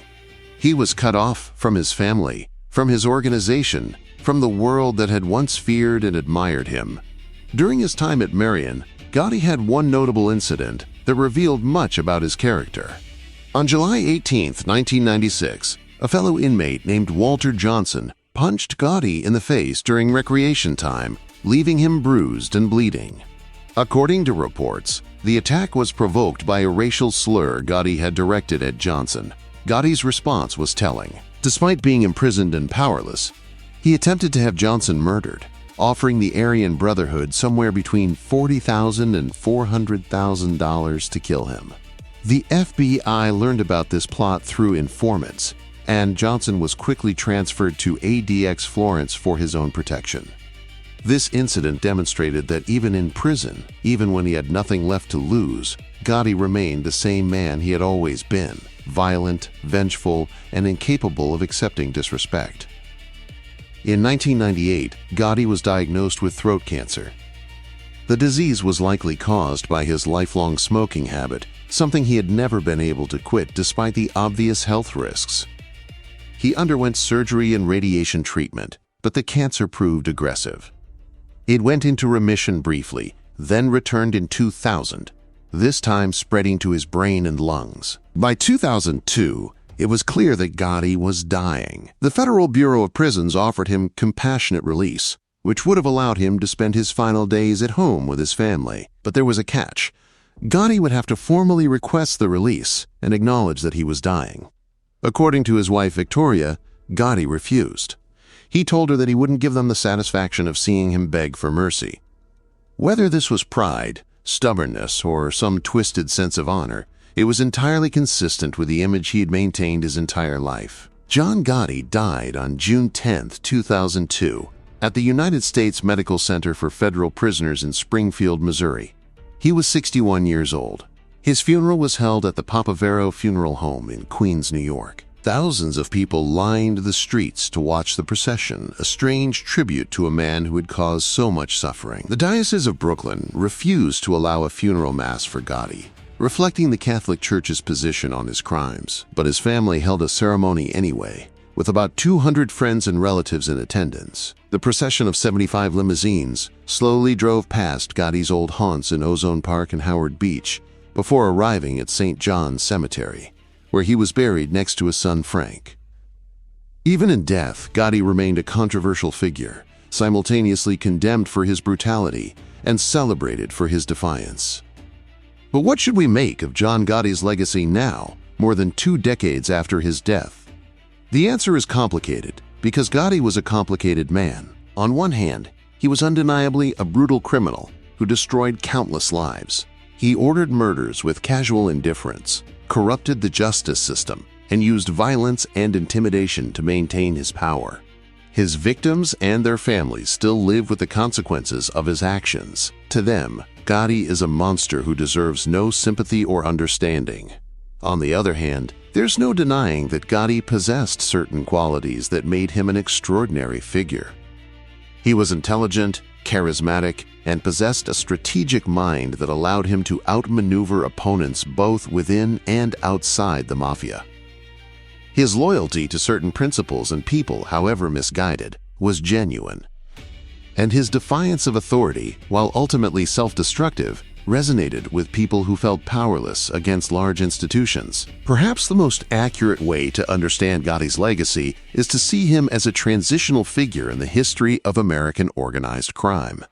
He was cut off from his family, from his organization, from the world that had once feared and admired him. During his time at Marion, Gotti had one notable incident that revealed much about his character. On July 18, 1996, a fellow inmate named Walter Johnson punched Gotti in the face during recreation time, leaving him bruised and bleeding. According to reports, the attack was provoked by a racial slur Gotti had directed at Johnson. Gotti's response was telling. Despite being imprisoned and powerless, he attempted to have Johnson murdered, offering the Aryan Brotherhood somewhere between $40,000 and $400,000 to kill him. The FBI learned about this plot through informants, and Johnson was quickly transferred to ADX Florence for his own protection. This incident demonstrated that even in prison, even when he had nothing left to lose, Gotti remained the same man he had always been, violent, vengeful, and incapable of accepting disrespect. In 1998, Gotti was diagnosed with throat cancer. The disease was likely caused by his lifelong smoking habit, something he had never been able to quit despite the obvious health risks. He underwent surgery and radiation treatment, but the cancer proved aggressive. It went into remission briefly, then returned in 2000, this time spreading to his brain and lungs. By 2002, it was clear that Gotti was dying. The Federal Bureau of Prisons offered him compassionate release, which would have allowed him to spend his final days at home with his family. But there was a catch. Gotti would have to formally request the release and acknowledge that he was dying. According to his wife Victoria, Gotti refused. He told her that he wouldn't give them the satisfaction of seeing him beg for mercy. Whether this was pride, stubbornness, or some twisted sense of honor, it was entirely consistent with the image he had maintained his entire life. John Gotti died on June 10, 2002, at the United States Medical Center for Federal Prisoners in Springfield, Missouri. He was 61 years old. His funeral was held at the Papavero Funeral Home in Queens, New York. Thousands of people lined the streets to watch the procession, a strange tribute to a man who had caused so much suffering. The Diocese of Brooklyn refused to allow a funeral mass for Gotti, reflecting the Catholic Church's position on his crimes. But his family held a ceremony anyway, with about 200 friends and relatives in attendance. The procession of 75 limousines slowly drove past Gotti's old haunts in Ozone Park and Howard Beach before arriving at St. John's Cemetery, where he was buried next to his son Frank. Even in death, Gotti remained a controversial figure, simultaneously condemned for his brutality and celebrated for his defiance. But what should we make of John Gotti's legacy now, more than 2 decades after his death? The answer is complicated, because Gotti was a complicated man. On one hand, he was undeniably a brutal criminal who destroyed countless lives. He ordered murders with casual indifference, corrupted the justice system, and used violence and intimidation to maintain his power. His victims and their families still live with the consequences of his actions. To them, Gotti is a monster who deserves no sympathy or understanding. On the other hand, there's no denying that Gotti possessed certain qualities that made him an extraordinary figure. He was intelligent, charismatic, and possessed a strategic mind that allowed him to outmaneuver opponents both within and outside the mafia. His loyalty to certain principles and people, however misguided, was genuine. And his defiance of authority, while ultimately self-destructive, resonated with people who felt powerless against large institutions. Perhaps the most accurate way to understand Gotti's legacy is to see him as a transitional figure in the history of American organized crime.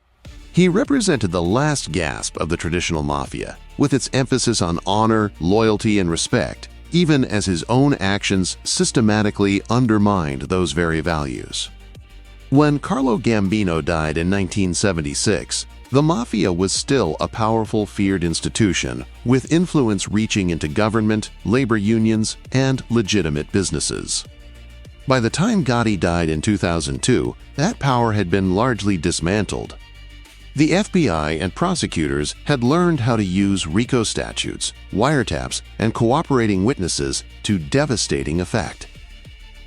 He represented the last gasp of the traditional mafia, with its emphasis on honor, loyalty, and respect, even as his own actions systematically undermined those very values. When Carlo Gambino died in 1976, the mafia was still a powerful, feared institution, with influence reaching into government, labor unions, and legitimate businesses. By the time Gotti died in 2002, that power had been largely dismantled. The FBI and prosecutors had learned how to use RICO statutes, wiretaps, and cooperating witnesses to devastating effect.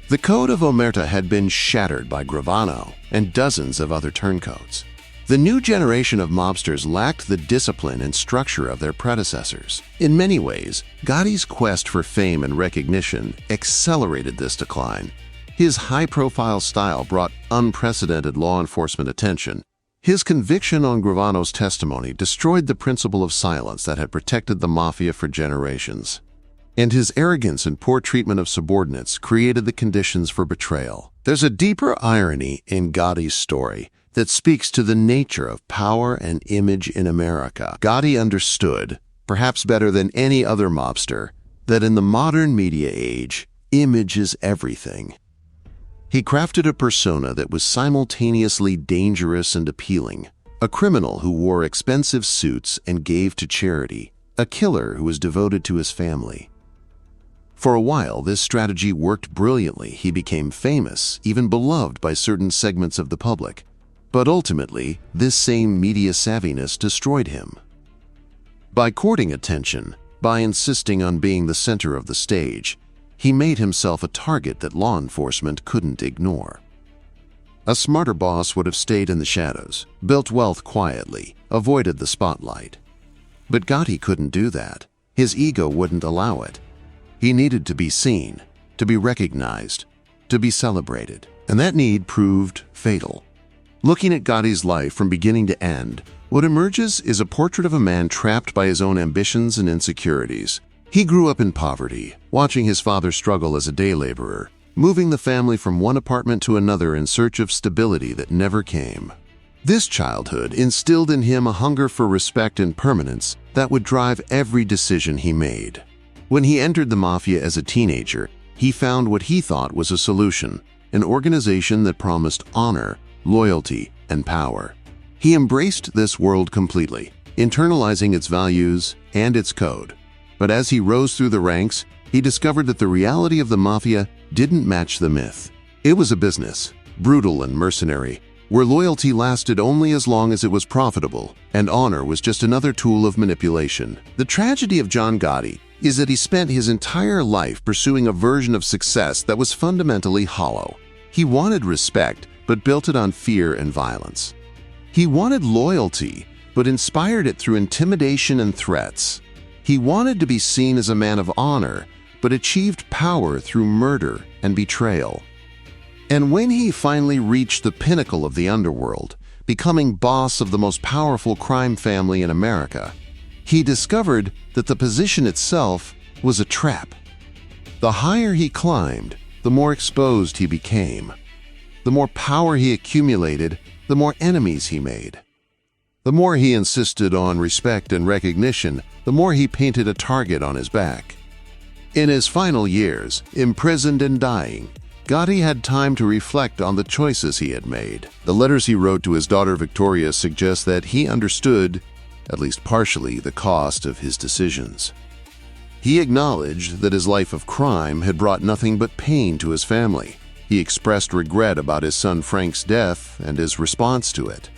The code of omerta had been shattered by Gravano and dozens of other turncoats. The new generation of mobsters lacked the discipline and structure of their predecessors. In many ways, Gotti's quest for fame and recognition accelerated this decline. His high-profile style brought unprecedented law enforcement attention. His conviction on Gravano's testimony destroyed the principle of silence that had protected the mafia for generations. And his arrogance and poor treatment of subordinates created the conditions for betrayal. There's a deeper irony in Gotti's story that speaks to the nature of power and image in America. Gotti understood, perhaps better than any other mobster, that in the modern media age, image is everything. He crafted a persona that was simultaneously dangerous and appealing, a criminal who wore expensive suits and gave to charity, a killer who was devoted to his family. For a while, this strategy worked brilliantly. He became famous, even beloved by certain segments of the public. But ultimately, this same media savviness destroyed him. By courting attention, by insisting on being the center of the stage, he made himself a target that law enforcement couldn't ignore. A smarter boss would have stayed in the shadows, built wealth quietly, avoided the spotlight. But Gotti couldn't do that. His ego wouldn't allow it. He needed to be seen, to be recognized, to be celebrated, and that need proved fatal. Looking at Gotti's life from beginning to end, what emerges is a portrait of a man trapped by his own ambitions and insecurities. He grew up in poverty, watching his father struggle as a day laborer, moving the family from one apartment to another in search of stability that never came. This childhood instilled in him a hunger for respect and permanence that would drive every decision he made. When he entered the mafia as a teenager, he found what he thought was a solution, an organization that promised honor, loyalty, and power. He embraced this world completely, internalizing its values and its code. But as he rose through the ranks, he discovered that the reality of the mafia didn't match the myth. It was a business, brutal and mercenary, where loyalty lasted only as long as it was profitable, and honor was just another tool of manipulation. The tragedy of John Gotti is that he spent his entire life pursuing a version of success that was fundamentally hollow. He wanted respect, but built it on fear and violence. He wanted loyalty, but inspired it through intimidation and threats. He wanted to be seen as a man of honor, but achieved power through murder and betrayal. And when he finally reached the pinnacle of the underworld, becoming boss of the most powerful crime family in America, he discovered that the position itself was a trap. The higher he climbed, the more exposed he became. The more power he accumulated, the more enemies he made. The more he insisted on respect and recognition, the more he painted a target on his back. In his final years, imprisoned and dying, Gotti had time to reflect on the choices he had made. The letters he wrote to his daughter Victoria suggest that he understood, at least partially, the cost of his decisions. He acknowledged that his life of crime had brought nothing but pain to his family. He expressed regret about his son Frank's death and his response to it.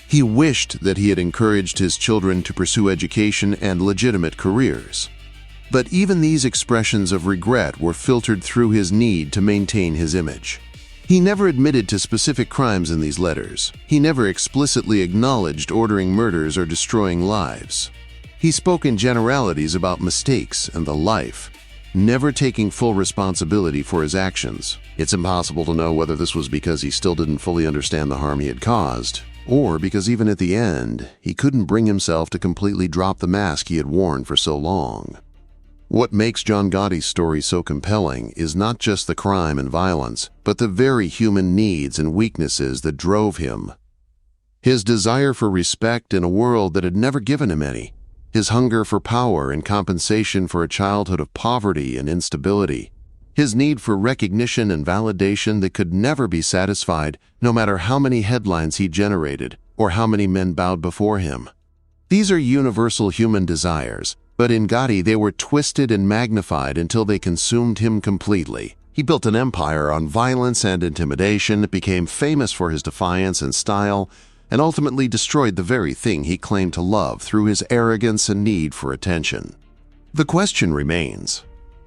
He wished that he had encouraged his children to pursue education and legitimate careers. But even these expressions of regret were filtered through his need to maintain his image. He never admitted to specific crimes in these letters. He never explicitly acknowledged ordering murders or destroying lives. He spoke in generalities about mistakes and the life, never taking full responsibility for his actions. It's impossible to know whether this was because he still didn't fully understand the harm he had caused, or because even at the end, he couldn't bring himself to completely drop the mask he had worn for so long. What makes John Gotti's story so compelling is not just the crime and violence, but the very human needs and weaknesses that drove him. His desire for respect in a world that had never given him any. His hunger for power and compensation for a childhood of poverty and instability. His need for recognition and validation that could never be satisfied, no matter how many headlines he generated or how many men bowed before him. These are universal human desires, but in Gotti they were twisted and magnified until they consumed him completely. He built an empire on violence and intimidation, became famous for his defiance and style, and ultimately destroyed the very thing he claimed to love through his arrogance and need for attention. The question remains,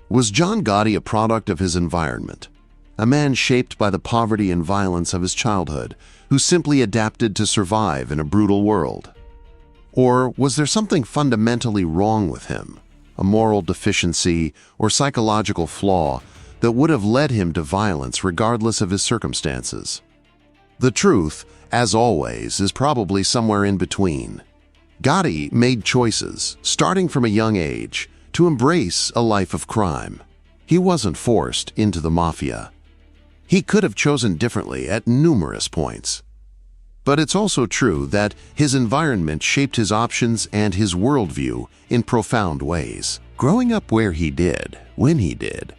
was John Gotti a product of his environment? A man shaped by the poverty and violence of his childhood, who simply adapted to survive in a brutal world? Or was there something fundamentally wrong with him, a moral deficiency or psychological flaw that would have led him to violence regardless of his circumstances? The truth, as always, is probably somewhere in between. Gotti made choices, starting from a young age, to embrace a life of crime. He wasn't forced into the mafia. He could have chosen differently at numerous points. But it's also true that his environment shaped his options and his worldview in profound ways. Growing up where he did, when he did,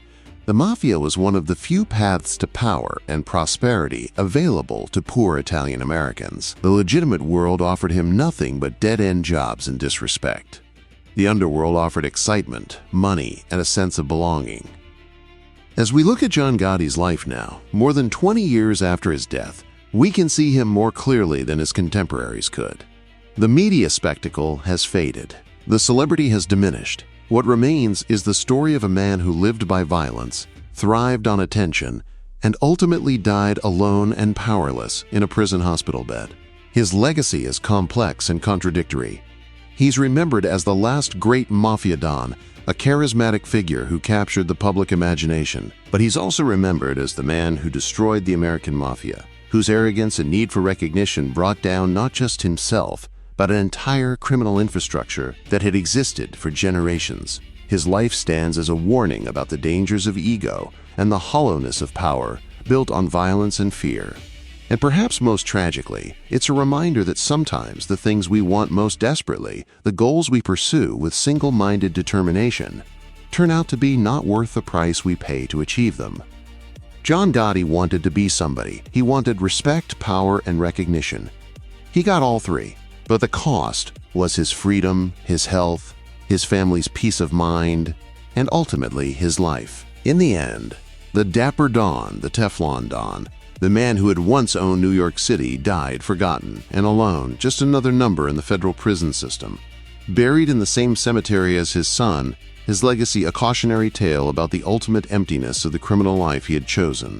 the mafia was one of the few paths to power and prosperity available to poor Italian Americans. The legitimate world offered him nothing but dead-end jobs and disrespect. The underworld offered excitement, money, and a sense of belonging. As we look at John Gotti's life now, more than 20 years after his death, we can see him more clearly than his contemporaries could. The media spectacle has faded. The celebrity has diminished. What remains is the story of a man who lived by violence, thrived on attention, and ultimately died alone and powerless in a prison hospital bed. His legacy is complex and contradictory. He's remembered as the last great mafia don, a charismatic figure who captured the public imagination. But he's also remembered as the man who destroyed the American mafia, whose arrogance and need for recognition brought down not just himself, but an entire criminal infrastructure that had existed for generations. His life stands as a warning about the dangers of ego and the hollowness of power built on violence and fear. And perhaps most tragically, it's a reminder that sometimes the things we want most desperately, the goals we pursue with single-minded determination, turn out to be not worth the price we pay to achieve them. John Gotti wanted to be somebody. He wanted respect, power, and recognition. He got all three. But the cost was his freedom, his health, his family's peace of mind, and ultimately his life. In the end, the dapper Don, the Teflon Don, the man who had once owned New York City, died forgotten and alone, just another number in the federal prison system. Buried in the same cemetery as his son, his legacy a cautionary tale about the ultimate emptiness of the criminal life he had chosen.